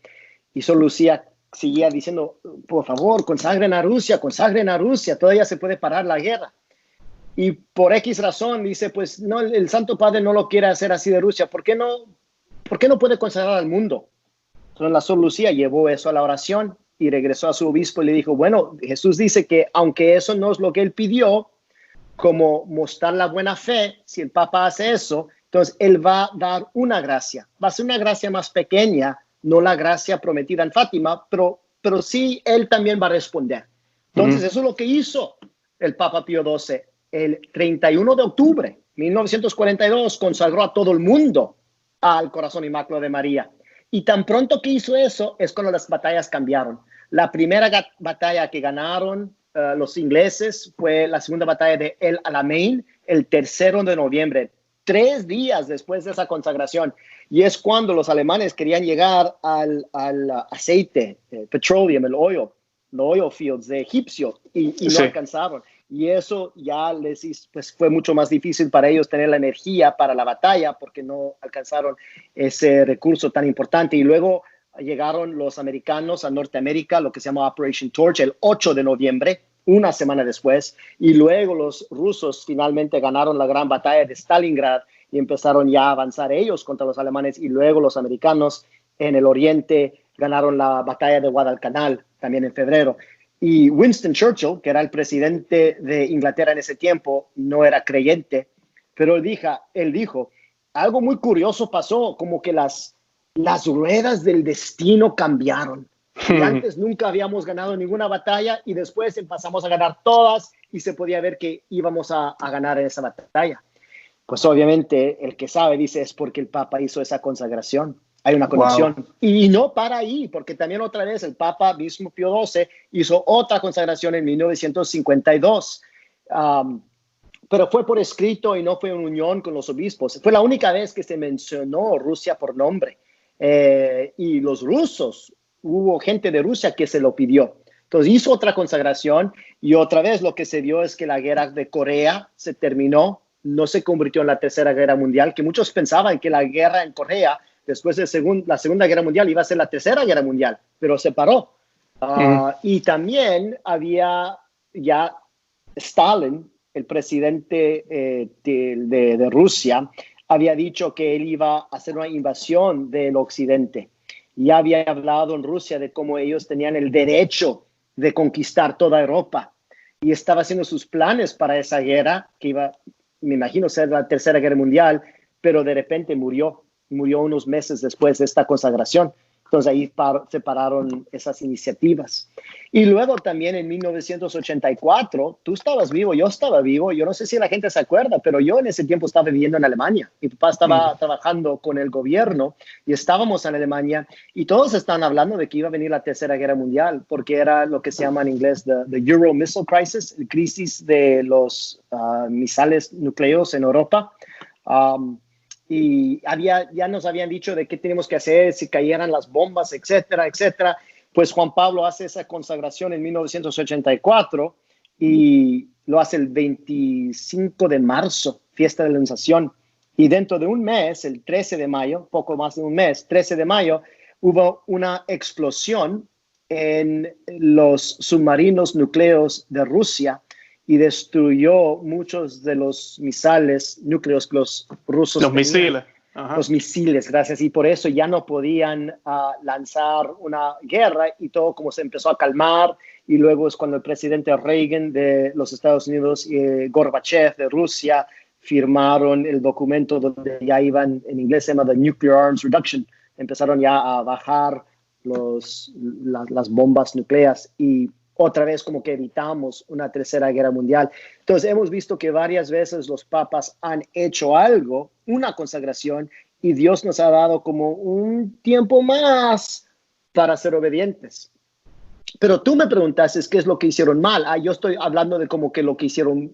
Y Sor Lucía seguía diciendo, por favor, consagren a Rusia, todavía se puede parar la guerra. Y por X razón dice, pues no, el Santo Padre no lo quiere hacer así de Rusia. ¿Por qué no puede consagrar al mundo? Entonces la Sor Lucía llevó eso a la oración y regresó a su obispo y le dijo, bueno, Jesús dice que aunque eso no es lo que él pidió, como mostrar la buena fe, si el Papa hace eso, entonces él va a dar una gracia. Va a ser una gracia más pequeña, no la gracia prometida en Fátima, pero sí él también va a responder. Entonces eso es lo que hizo el Papa Pío XII. El 31 de octubre de 1942 consagró a todo el mundo al Corazón Inmaculado de María. Y tan pronto que hizo eso es cuando las batallas cambiaron. La primera batalla que ganaron los ingleses fue la segunda batalla de El Alamein, el 3 de noviembre, 3 días después de esa consagración. Y es cuando los alemanes querían llegar al aceite, petroleum, el oil fields de egipcio, y no alcanzaron. Y eso ya pues fue mucho más difícil para ellos tener la energía para la batalla porque no alcanzaron ese recurso tan importante. Y luego llegaron los americanos a Norteamérica, lo que se llama Operation Torch, el 8 de noviembre, una semana después. Y luego los rusos finalmente ganaron la gran batalla de Stalingrad y empezaron ya a avanzar ellos contra los alemanes. Y luego los americanos en el oriente ganaron la batalla de Guadalcanal también en febrero. Y Winston Churchill, que era el presidente de Inglaterra en ese tiempo, no era creyente, pero él dijo, algo muy curioso pasó, como que las ruedas del destino cambiaron. Y antes nunca habíamos ganado ninguna batalla y después empezamos a ganar todas y se podía ver que íbamos a ganar esa batalla. Pues obviamente el que sabe dice es porque el Papa hizo esa consagración. Hay una conexión. Wow. Y no para ahí, porque también otra vez el Papa mismo Pío XII hizo otra consagración en 1952. Pero fue por escrito y no fue en unión con los obispos. Fue la única vez que se mencionó Rusia por nombre. Y los rusos, hubo gente de Rusia que se lo pidió. Entonces hizo otra consagración y otra vez lo que se dio es que la guerra de Corea se terminó, no se convirtió en la Tercera Guerra Mundial, que muchos pensaban que la guerra en Corea después de la Segunda Guerra Mundial iba a ser la Tercera Guerra Mundial, pero se paró. Y también había ya Stalin, el presidente de Rusia, había dicho que él iba a hacer una invasión del occidente. Ya había hablado en Rusia de cómo ellos tenían el derecho de conquistar toda Europa. Y estaba haciendo sus planes para esa guerra, que iba, me imagino, ser la Tercera Guerra Mundial, pero de repente murió unos meses después de esta consagración. Entonces ahí se pararon esas iniciativas. Y luego también en 1984, tú estabas vivo, yo estaba vivo, yo no sé si la gente se acuerda, pero yo en ese tiempo estaba viviendo en Alemania. Mi papá estaba trabajando con el gobierno y estábamos en Alemania y todos estaban hablando de que iba a venir la Tercera Guerra Mundial porque era lo que se llama en inglés the Euro Missile Crisis, la crisis de los misiles nucleares en Europa. Y ya nos habían dicho de qué tenemos que hacer si cayeran las bombas, etcétera, etcétera. Pues Juan Pablo hace esa consagración en 1984 y lo hace el 25 de marzo, fiesta de la Anunciación. Y dentro de un mes, el 13 de mayo, poco más de un mes, 13 de mayo, hubo una explosión en los submarinos nucleares de Rusia y destruyó muchos de los misiles núcleos que los rusos Los tenían. misiles. Ajá. Los misiles, gracias. Y por eso ya no podían lanzar una guerra y todo como se empezó a calmar. Y luego es cuando el presidente Reagan de los Estados Unidos y Gorbachev de Rusia firmaron el documento donde ya iban, en inglés se llama The Nuclear Arms Reduction. Empezaron ya a bajar las bombas nucleares y otra vez como que evitamos una tercera guerra mundial. Entonces hemos visto que varias veces los papas han hecho algo, una consagración, y Dios nos ha dado como un tiempo más para ser obedientes. Pero tú me preguntaste qué es lo que hicieron mal. Yo estoy hablando de como que lo que hicieron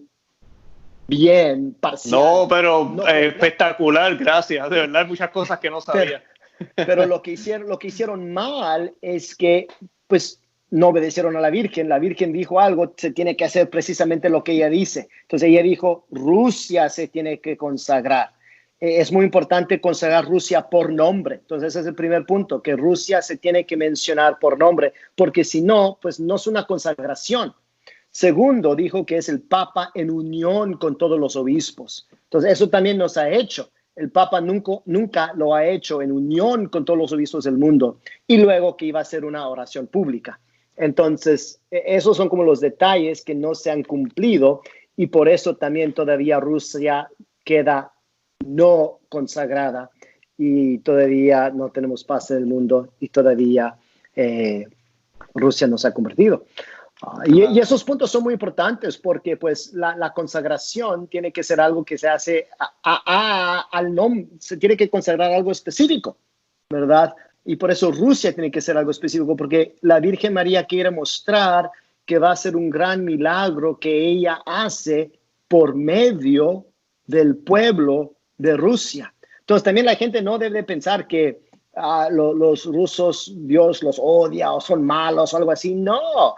bien, parcial. No, pero espectacular, gracias. De verdad hay muchas cosas que no sabía. Pero lo que hicieron mal es que, pues, no obedecieron a la Virgen. La Virgen dijo algo, se tiene que hacer precisamente lo que ella dice. Entonces ella dijo, Rusia se tiene que consagrar. Es muy importante consagrar Rusia por nombre. Entonces ese es el primer punto, que Rusia se tiene que mencionar por nombre, porque si no, pues no es una consagración. Segundo, dijo que es el Papa en unión con todos los obispos. Entonces eso también nos ha hecho. El Papa nunca lo ha hecho en unión con todos los obispos del mundo. Y luego que iba a ser una oración pública. Entonces, esos son como los detalles que no se han cumplido y por eso también todavía Rusia queda no consagrada y todavía no tenemos paz en el mundo y todavía Rusia no se ha convertido. Y esos puntos son muy importantes porque pues la consagración tiene que ser algo que se hace al nombre, se tiene que consagrar algo específico, ¿verdad? Y por eso Rusia tiene que ser algo específico, porque la Virgen María quiere mostrar que va a ser un gran milagro que ella hace por medio del pueblo de Rusia. Entonces también la gente no debe pensar que los rusos, Dios los odia o son malos o algo así. No,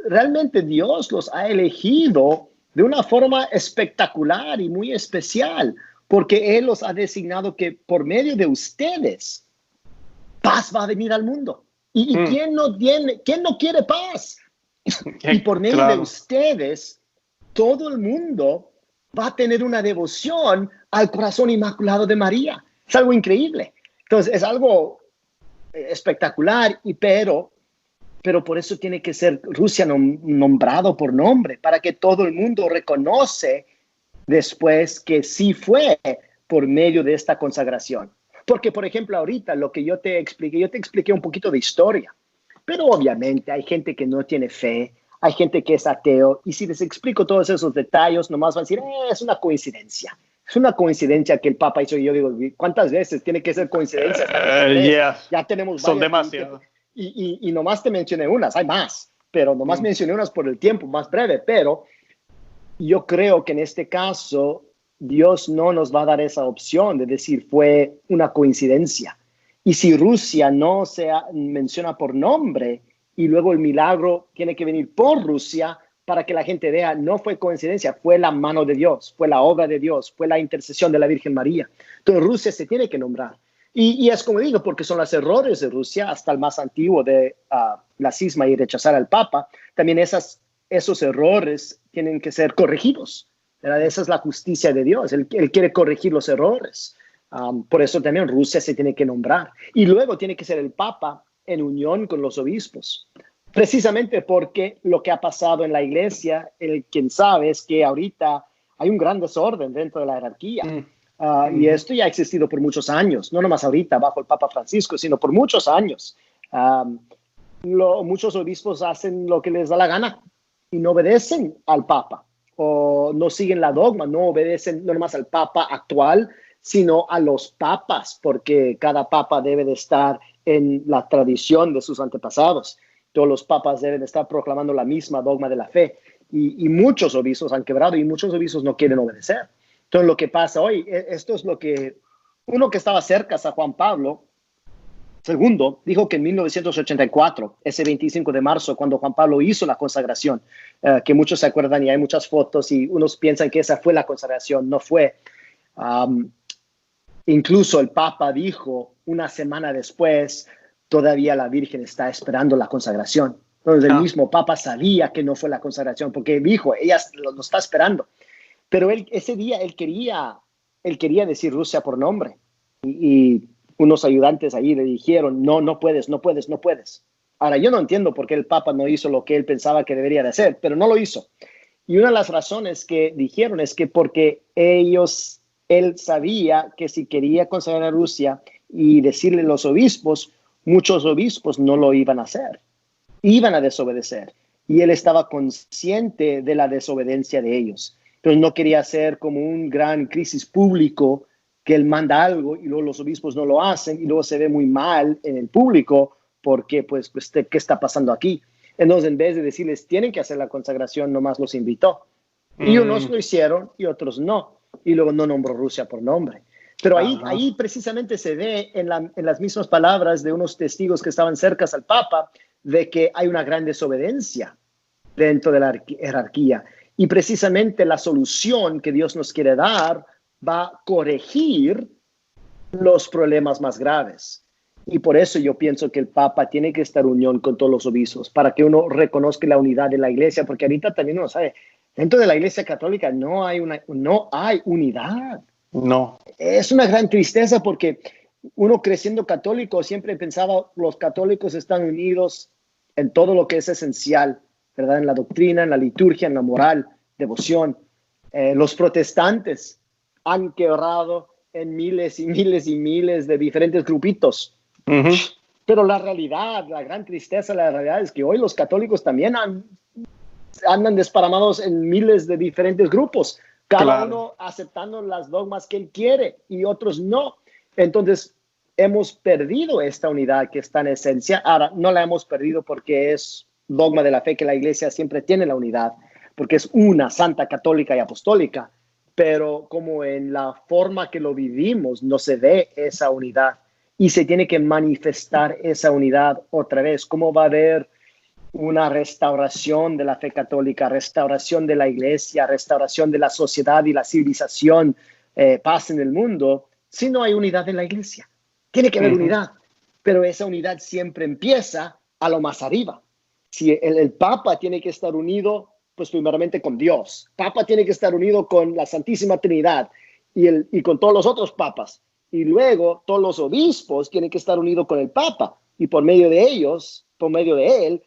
realmente Dios los ha elegido de una forma espectacular y muy especial, porque Él los ha designado que por medio de ustedes, paz va a venir al mundo. ¿Y quién no quiere paz? Y por medio de ustedes, todo el mundo va a tener una devoción al corazón inmaculado de María. Es algo increíble. Entonces, es algo espectacular, pero por eso tiene que ser Rusia nombrado por nombre, para que todo el mundo reconoce después que sí fue por medio de esta consagración. Porque, por ejemplo, ahorita lo que yo te expliqué un poquito de historia, pero obviamente hay gente que no tiene fe, hay gente que es ateo, y si les explico todos esos detalles, nomás van a decir, es una coincidencia. Es una coincidencia que el Papa hizo, y yo digo, ¿cuántas veces tiene que ser coincidencia? Ya tenemos son demasiadas. Y nomás te mencioné unas, hay más, pero nomás mencioné unas por el tiempo más breve, pero yo creo que en este caso Dios no nos va a dar esa opción de decir fue una coincidencia. Y si Rusia no se menciona por nombre y luego el milagro tiene que venir por Rusia para que la gente vea, no fue coincidencia, fue la mano de Dios, fue la obra de Dios, fue la intercesión de la Virgen María. Entonces Rusia se tiene que nombrar. Y es como digo, porque son los errores de Rusia, hasta el más antiguo de la cisma y rechazar al Papa, también esos errores tienen que ser corregidos. ¿Verdad? Esa es la justicia de Dios. Él quiere corregir los errores. Por eso también Rusia se tiene que nombrar. Y luego tiene que ser el Papa en unión con los obispos. Precisamente porque lo que ha pasado en la iglesia, quien sabe, es que ahorita hay un gran desorden dentro de la jerarquía. Y esto ya ha existido por muchos años. No nomás ahorita bajo el Papa Francisco, sino por muchos años. Muchos obispos hacen lo que les da la gana y no obedecen al Papa. O no siguen la dogma, no obedecen no nomás al Papa actual, sino a los papas, porque cada papa debe de estar en la tradición de sus antepasados. Todos los papas deben de estar proclamando la misma dogma de la fe. Y muchos obispos han quebrado y muchos obispos no quieren obedecer. Entonces lo que pasa hoy, esto es lo que uno que estaba cerca a Juan Pablo II dijo que en 1984, ese 25 de marzo, cuando Juan Pablo hizo la consagración, que muchos se acuerdan y hay muchas fotos y unos piensan que esa fue la consagración, no fue. Incluso el Papa dijo una semana después, todavía la Virgen está esperando la consagración. Entonces el mismo Papa sabía que no fue la consagración, porque dijo, ella lo está esperando. Pero ese día él quería decir Rusia por nombre. Y unos ayudantes ahí le dijeron, no puedes. Ahora, yo no entiendo por qué el Papa no hizo lo que él pensaba que debería de hacer, pero no lo hizo. Y una de las razones que dijeron es que porque él sabía que si quería consagrar a Rusia y decirle a los obispos, muchos obispos no lo iban a hacer, iban a desobedecer. Y él estaba consciente de la desobediencia de ellos. Pero no quería hacer como un gran crisis público que él manda algo y luego los obispos no lo hacen y luego se ve muy mal en el público porque, pues ¿qué está pasando aquí? Entonces, en vez de decirles, tienen que hacer la consagración, nomás los invitó. Y unos lo hicieron y otros no. Y luego no nombró Rusia por nombre. Pero ahí precisamente se ve en las mismas palabras de unos testigos que estaban cerca al Papa de que hay una gran desobediencia dentro de la jerarquía. Y precisamente la solución que Dios nos quiere dar va a corregir los problemas más graves. Y por eso yo pienso que el Papa tiene que estar en unión con todos los obispos, para que uno reconozca la unidad de la Iglesia, porque ahorita también uno sabe, dentro de la Iglesia Católica no hay unidad. No. Es una gran tristeza porque uno creciendo católico siempre pensaba los católicos están unidos en todo lo que es esencial, ¿verdad? En la doctrina, en la liturgia, en la moral, devoción. Los protestantes han quebrado en miles y miles y miles de diferentes grupitos. Uh-huh. Pero la realidad, la gran tristeza, la realidad es que hoy los católicos también andan desparramados en miles de diferentes grupos, cada uno aceptando las dogmas que él quiere y otros no. Entonces, hemos perdido esta unidad que está en esencia. Ahora, no la hemos perdido porque es dogma de la fe que la Iglesia siempre tiene la unidad, porque es una santa, católica y apostólica, pero como en la forma que lo vivimos no se ve esa unidad y se tiene que manifestar esa unidad otra vez. ¿Cómo va a haber una restauración de la fe católica, restauración de la Iglesia, restauración de la sociedad y la civilización, paz en el mundo, si no hay unidad en la Iglesia? Tiene que haber unidad, pero esa unidad siempre empieza a lo más arriba. Si el Papa tiene que estar unido, pues primeramente con Dios. Papa tiene que estar unido con la Santísima Trinidad y con todos los otros papas. Y luego todos los obispos tienen que estar unidos con el Papa. Y por medio de ellos, por medio de él,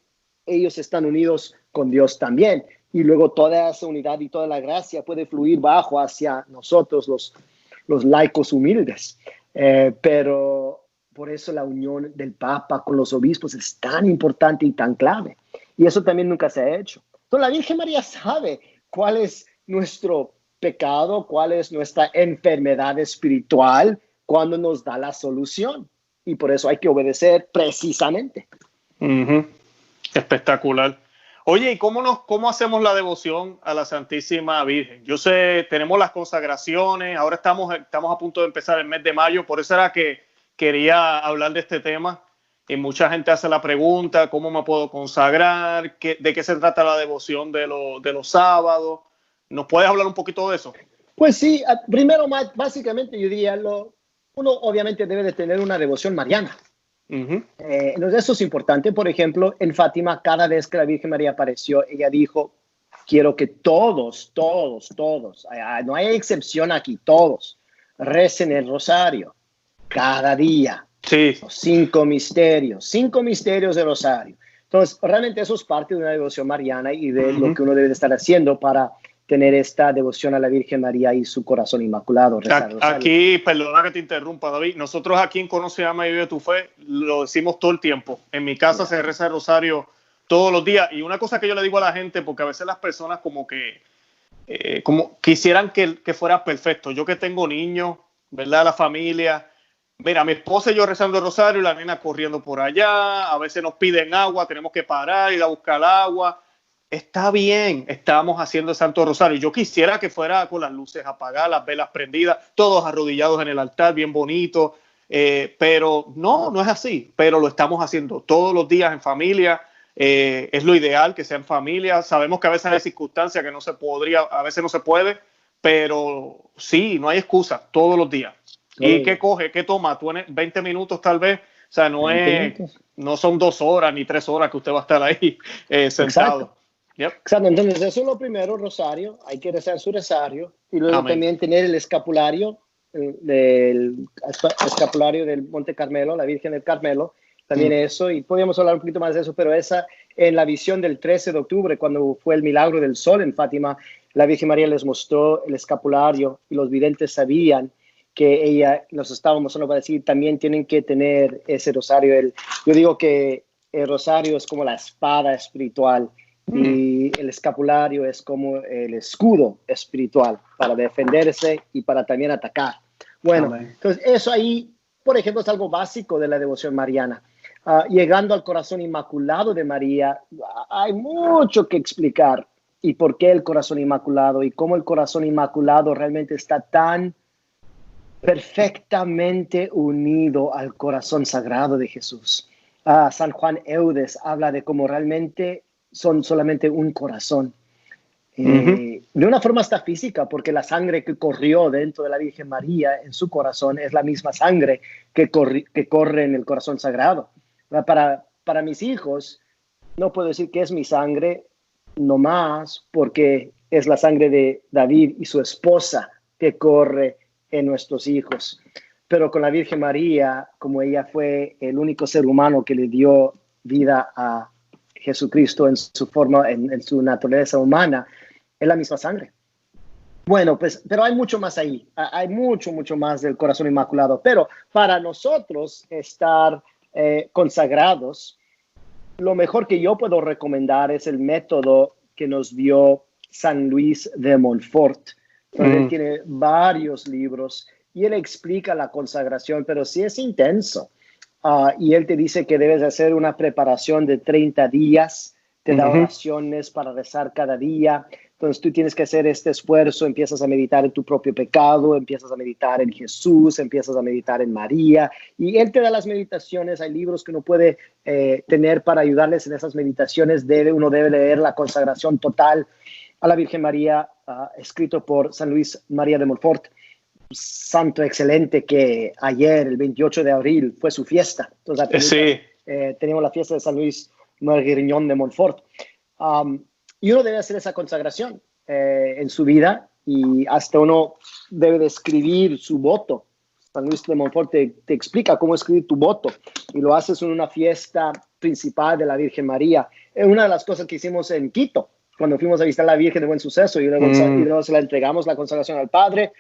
ellos están unidos con Dios también. Y luego toda esa unidad y toda la gracia puede fluir bajo hacia nosotros, los laicos humildes. Pero por eso la unión del Papa con los obispos es tan importante y tan clave. Y eso también nunca se ha hecho. Entonces la Virgen María sabe cuál es nuestro pecado, cuál es nuestra enfermedad espiritual, cuando nos da la solución. Y por eso hay que obedecer precisamente. Uh-huh. Espectacular. Oye, ¿y cómo hacemos la devoción a la Santísima Virgen? Yo sé, tenemos las consagraciones, ahora estamos a punto de empezar el mes de mayo, por eso era que quería hablar de este tema. Y mucha gente hace la pregunta, ¿cómo me puedo consagrar? ¿De qué se trata la devoción de los sábados? ¿Nos puedes hablar un poquito de eso? Pues sí, primero, básicamente yo diría, uno obviamente debe de tener una devoción mariana. Uh-huh. Entonces eso es importante. Por ejemplo, en Fátima, cada vez que la Virgen María apareció, ella dijo, quiero que todos, no hay excepción aquí, todos, recen el rosario cada día. Sí. 5 misterios de rosario. Entonces, realmente eso es parte de una devoción mariana y de lo que uno debe de estar haciendo para tener esta devoción a la Virgen María y su corazón inmaculado. Aquí, perdona que te interrumpa, David, nosotros aquí en Conoce, Ama y Vive tu Fe lo decimos todo el tiempo. En mi casa se reza el rosario todos los días. Y una cosa que yo le digo a la gente, porque a veces las personas como quisieran que fuera perfecto. Yo que tengo niños, ¿verdad? La familia. Mira, mi esposa y yo rezando el rosario y la nena corriendo por allá. A veces nos piden agua, tenemos que parar, ir a buscar agua. Está bien, estamos haciendo el Santo Rosario. Yo quisiera que fuera con las luces apagadas, las velas prendidas, todos arrodillados en el altar, bien bonito. Pero no es así. Pero lo estamos haciendo todos los días en familia. Es lo ideal que sea en familia. Sabemos que a veces hay circunstancias que no se podría, a veces no se puede, pero sí, no hay excusa, todos los días. ¿Y qué toma? Tú en 20 minutos tal vez sea, 20 minutos. no son 2 horas ni 3 horas que usted va a estar ahí sentado. Exacto. Yep. Exacto, entonces eso es lo primero, rosario, hay que rezar su rosario y luego Amén. también tener el escapulario del escapulario del Monte Carmelo, la Virgen del Carmelo, también eso, y podríamos hablar un poquito más de eso, pero esa en la visión del 13 de octubre, cuando fue el milagro del sol en Fátima, la Virgen María les mostró el escapulario y los videntes sabían que ella los estaba mostrando para decir, también tienen que tener ese rosario. Yo digo que el rosario es como la espada espiritual y el escapulario es como el escudo espiritual para defenderse y para también atacar. Bueno, Amén. entonces eso ahí, por ejemplo, es algo básico de la devoción mariana. Llegando al corazón inmaculado de María, hay mucho que explicar y por qué el corazón inmaculado y cómo el corazón inmaculado realmente está tan perfectamente unido al corazón sagrado de Jesús. San Juan Eudes habla de cómo realmente son solamente un corazón. De una forma hasta física, porque la sangre que corrió dentro de la Virgen María en su corazón es la misma sangre que corre en el corazón sagrado. Para mis hijos, no puedo decir que es mi sangre nomás porque es la sangre de David y su esposa que corre en nuestros hijos. Pero con la Virgen María, como ella fue el único ser humano que le dio vida a Jesucristo en su forma, en su naturaleza humana, es la misma sangre. Bueno, pues, pero hay mucho más ahí. Hay mucho más del corazón inmaculado. Pero para nosotros estar consagrados, lo mejor que yo puedo recomendar es el método que nos dio San Luis de Montfort. Él tiene varios libros y él explica la consagración, pero sí es intenso. Y él te dice que debes hacer una preparación de 30 días, te da oraciones para rezar cada día. Entonces tú tienes que hacer este esfuerzo, empiezas a meditar en tu propio pecado, empiezas a meditar en Jesús, empiezas a meditar en María, y él te da las meditaciones. Hay libros que uno puede tener para ayudarles en esas meditaciones. Uno debe leer la consagración total a la Virgen María, escrito por San Luis María de Montfort, santo excelente que ayer, el 28 de abril, fue su fiesta. Entonces, teníamos la fiesta de San Luis Marguerignon de Montfort. Y uno debe hacer esa consagración en su vida, y hasta uno debe de escribir su voto. San Luis de Montfort te explica cómo escribir tu voto, y lo haces en una fiesta principal de la Virgen María. Es una de las cosas que hicimos en Quito, cuando fuimos a visitar a la Virgen de Buen Suceso, y luego se la entregamos la consagración al Padre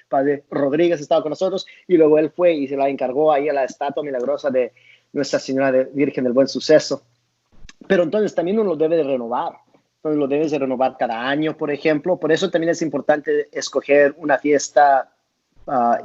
Rodríguez estaba con nosotros, y luego él fue y se la encargó ahí a la estatua milagrosa de Nuestra Señora Virgen del Buen Suceso. Pero entonces también uno lo debe de renovar. Entonces lo debes de renovar cada año, por ejemplo. Por eso también es importante escoger una fiesta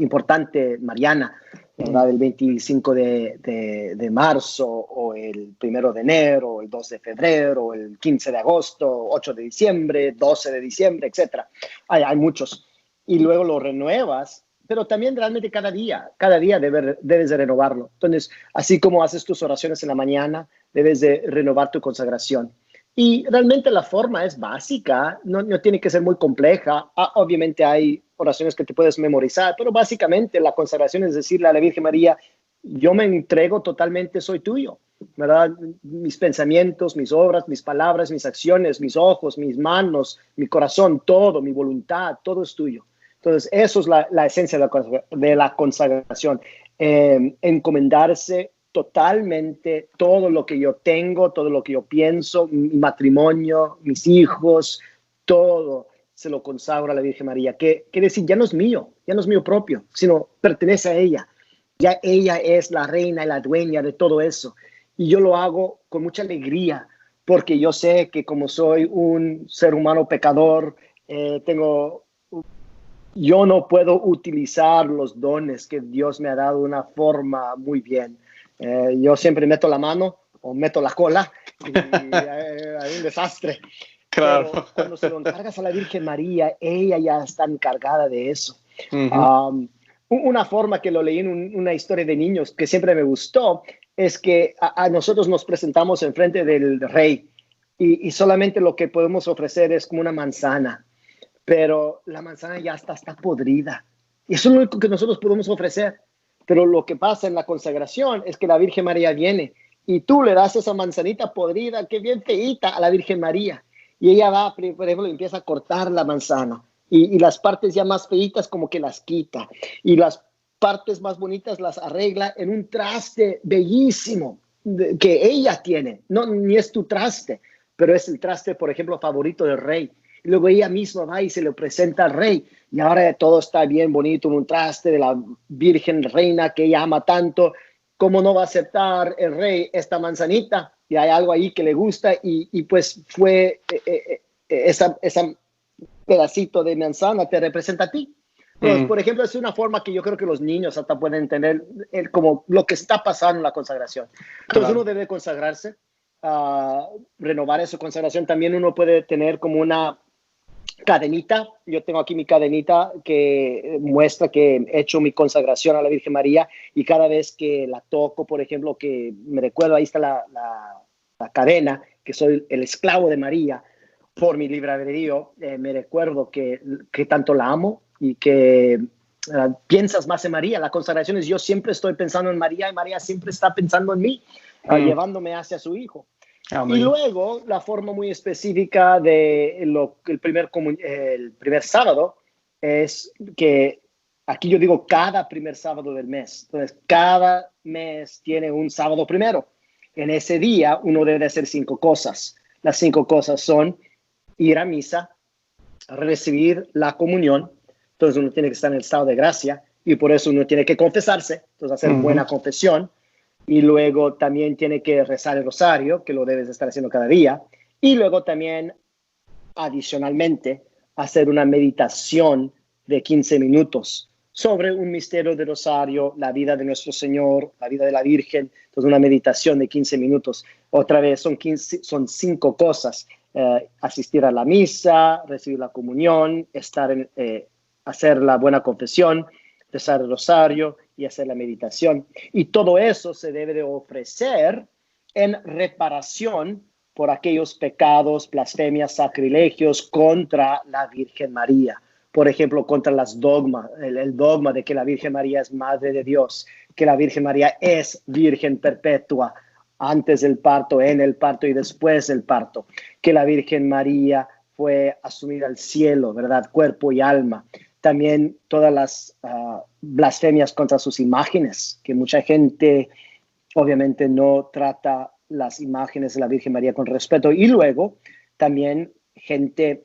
importante mariana, ¿verdad? El 25 de marzo, o el 1 de enero, o el 2 de febrero, o el 15 de agosto, 8 de diciembre, 12 de diciembre, etc. Hay muchos. Y luego lo renuevas, pero también realmente cada día debes de renovarlo. Entonces, así como haces tus oraciones en la mañana, debes de renovar tu consagración. Y realmente la forma es básica, no tiene que ser muy compleja. Obviamente hay oraciones que te puedes memorizar, pero básicamente la consagración es decirle a la Virgen María: yo me entrego totalmente, soy tuyo, ¿verdad? Mis pensamientos, mis obras, mis palabras, mis acciones, mis ojos, mis manos, mi corazón, todo, mi voluntad, todo es tuyo. Entonces, eso es la esencia de la consagración, encomendarse totalmente todo lo que yo tengo, todo lo que yo pienso, mi matrimonio, mis hijos, todo se lo consagro a la Virgen María. Que quiere decir, ya no es mío propio, sino pertenece a ella. Ya ella es la reina y la dueña de todo eso. Y yo lo hago con mucha alegría, porque yo sé que como soy un ser humano pecador, yo no puedo utilizar los dones que Dios me ha dado de una forma muy bien. Yo siempre meto la mano o meto la cola y hay un desastre. Claro. Pero cuando se lo encargas a la Virgen María, ella ya está encargada de eso. Una forma que lo leí en una historia de niños que siempre me gustó es que a nosotros nos presentamos enfrente del rey y solamente lo que podemos ofrecer es como una manzana, pero la manzana ya está podrida. Y eso es lo único que nosotros podemos ofrecer. Pero lo que pasa en la consagración es que la Virgen María viene y tú le das esa manzanita podrida, que bien feíta, a la Virgen María. Y ella va, por ejemplo, empieza a cortar la manzana y las partes ya más feitas como que las quita. Y las partes más bonitas las arregla en un traste bellísimo que ella tiene. No, ni es tu traste, pero es el traste, por ejemplo, favorito del rey. Y luego ella misma va y se lo presenta al rey. Y ahora todo está bien bonito en un traste de la Virgen Reina que ella ama tanto. ¿Cómo no va a aceptar el rey esta manzanita? Y hay algo ahí que le gusta y pues fue esa pedacito de manzana te representa a ti. Entonces, por ejemplo, es una forma que yo creo que los niños hasta pueden entender como lo que está pasando en la consagración. Entonces, uno debe consagrarse, renovar esa consagración. También uno puede tener como una cadenita. Yo tengo aquí mi cadenita que muestra que he hecho mi consagración a la Virgen María, y cada vez que la toco, por ejemplo, que me recuerdo, ahí está la cadena, que soy el esclavo de María por mi libre albedrío, me recuerdo que tanto la amo y que piensas más en María. La consagración es yo siempre estoy pensando en María y María siempre está pensando en mí, llevándome hacia su Hijo. Amén. Y luego la forma muy específica de el primer sábado es que aquí yo digo cada primer sábado del mes. Entonces, cada mes tiene un sábado primero. En ese día uno debe hacer 5 cosas. Las 5 cosas son ir a misa, recibir la comunión. Entonces uno tiene que estar en el estado de gracia y por eso uno tiene que confesarse. Entonces hacer buena confesión. Y luego también tiene que rezar el rosario, que lo debes estar haciendo cada día. Y luego también, adicionalmente, hacer una meditación de 15 minutos sobre un misterio del rosario, la vida de nuestro Señor, la vida de la Virgen. Entonces, una meditación de 15 minutos. Otra vez, son 5 cosas. Asistir a la misa, recibir la comunión, hacer la buena confesión, rezar el rosario y hacer la meditación. Y todo eso se debe de ofrecer en reparación por aquellos pecados, blasfemias, sacrilegios contra la Virgen María. Por ejemplo, contra las dogmas, el dogma de que la Virgen María es Madre de Dios, que la Virgen María es Virgen perpetua, antes del parto, en el parto y después del parto, que la Virgen María fue asumida al cielo, ¿verdad? Cuerpo y alma. También todas las blasfemias contra sus imágenes, que mucha gente obviamente no trata las imágenes de la Virgen María con respeto. Y luego también gente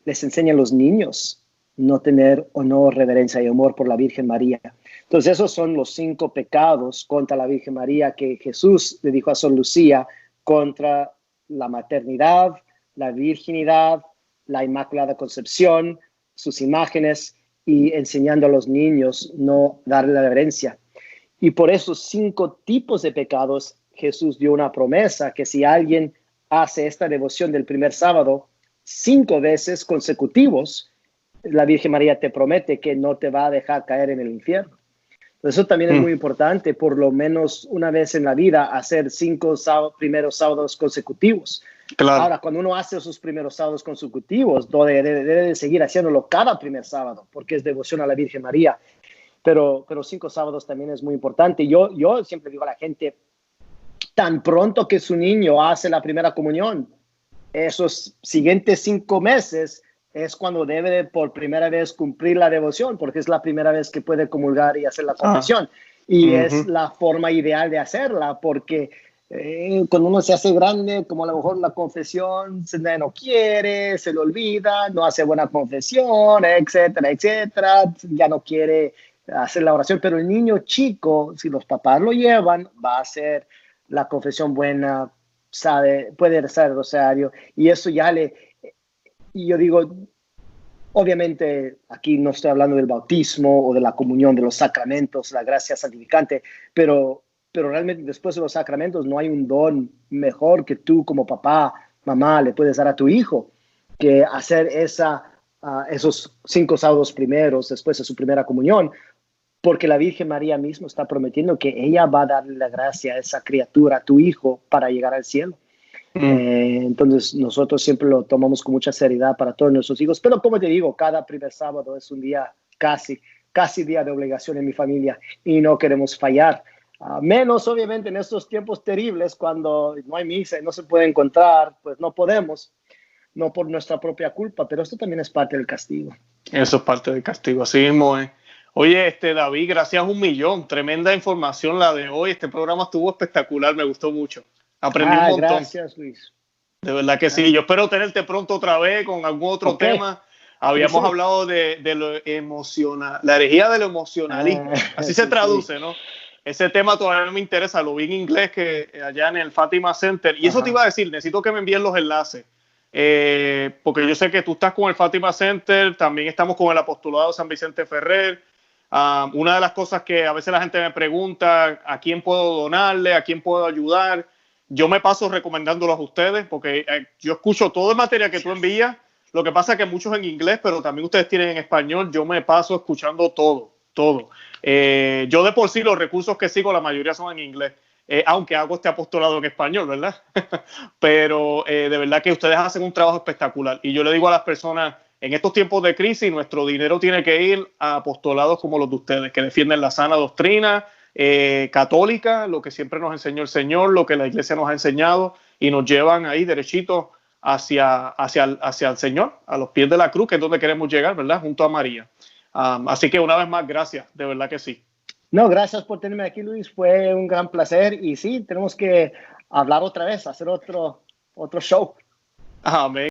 les enseña a los niños no tener honor, reverencia y amor por la Virgen María. Entonces esos son los 5 pecados contra la Virgen María que Jesús le dijo a Sor Lucía, contra la maternidad, la virginidad, la Inmaculada Concepción, sus imágenes, y enseñando a los niños no darle la reverencia. Y por esos 5 tipos de pecados, Jesús dio una promesa que si alguien hace esta devoción del primer sábado 5 veces consecutivos, la Virgen María te promete que no te va a dejar caer en el infierno. Eso también es muy importante, por lo menos una vez en la vida, hacer 5 primeros sábados consecutivos. Claro. Ahora, cuando uno hace esos primeros sábados consecutivos, debe seguir haciéndolo cada primer sábado, porque es devoción a la Virgen María. Pero 5 sábados también es muy importante. Yo siempre digo a la gente, tan pronto que su niño hace la primera comunión, esos siguientes 5 meses es cuando debe por primera vez cumplir la devoción, porque es la primera vez que puede comulgar y hacer la confesión. Y es la forma ideal de hacerla, porque cuando uno se hace grande, como a lo mejor la confesión se no quiere, se le olvida, no hace buena confesión, etcétera, etcétera, ya no quiere hacer la oración. Pero el niño chico, si los papás lo llevan, va a hacer la confesión buena, sabe, puede rezar el rosario, y eso ya y yo digo, obviamente aquí no estoy hablando del bautismo o de la comunión, de los sacramentos, la gracia santificante, pero realmente después de los sacramentos no hay un don mejor que tú como papá, mamá le puedes dar a tu hijo, que hacer esos 5 sábados primeros después de su primera comunión, porque la Virgen María misma está prometiendo que ella va a darle la gracia a esa criatura, a tu hijo, para llegar al cielo. Entonces nosotros siempre lo tomamos con mucha seriedad para todos nuestros hijos, pero como te digo, cada primer sábado es un día casi casi día de obligación en mi familia y no queremos fallar. Menos obviamente en estos tiempos terribles cuando no hay misa y no se puede encontrar, pues no podemos, no por nuestra propia culpa, pero esto también es parte del castigo. Eso es parte del castigo, así mismo es. Oye, David, gracias un millón. Tremenda información la de hoy. Este programa estuvo espectacular, me gustó mucho. Aprendí un montón. Gracias, Luis. De verdad que sí. Yo espero tenerte pronto otra vez con algún otro tema. Habíamos hablado de lo emocional, la herejía de lo emocionalismo. Así se traduce, ¿no? Ese tema todavía no me interesa. Lo vi en inglés que allá en el Fátima Center. Y eso te iba a decir, necesito que me envíen los enlaces. Porque yo sé que tú estás con el Fátima Center, también estamos con el Apostolado San Vicente Ferrer. Una de las cosas que a veces la gente me pregunta, ¿a quién puedo donarle? ¿A quién puedo ayudar? Yo me paso recomendándolos a ustedes porque yo escucho todo el material que tú envías. Lo que pasa es que muchos en inglés, pero también ustedes tienen en español. Yo me paso escuchando todo. Yo de por sí los recursos que sigo, la mayoría son en inglés. Aunque hago este apostolado en español, ¿verdad? Pero de verdad que ustedes hacen un trabajo espectacular. Y yo le digo a las personas, en estos tiempos de crisis, nuestro dinero tiene que ir a apostolados como los de ustedes, que defienden la sana doctrina católica, lo que siempre nos enseñó el Señor, lo que la iglesia nos ha enseñado, y nos llevan ahí derechito hacia el Señor, a los pies de la cruz, que es donde queremos llegar, ¿verdad? Junto a María. Así que una vez más, gracias, de verdad que sí. No, gracias por tenerme aquí, Luis. Fue un gran placer. Y sí, tenemos que hablar otra vez, hacer otro show. Amén.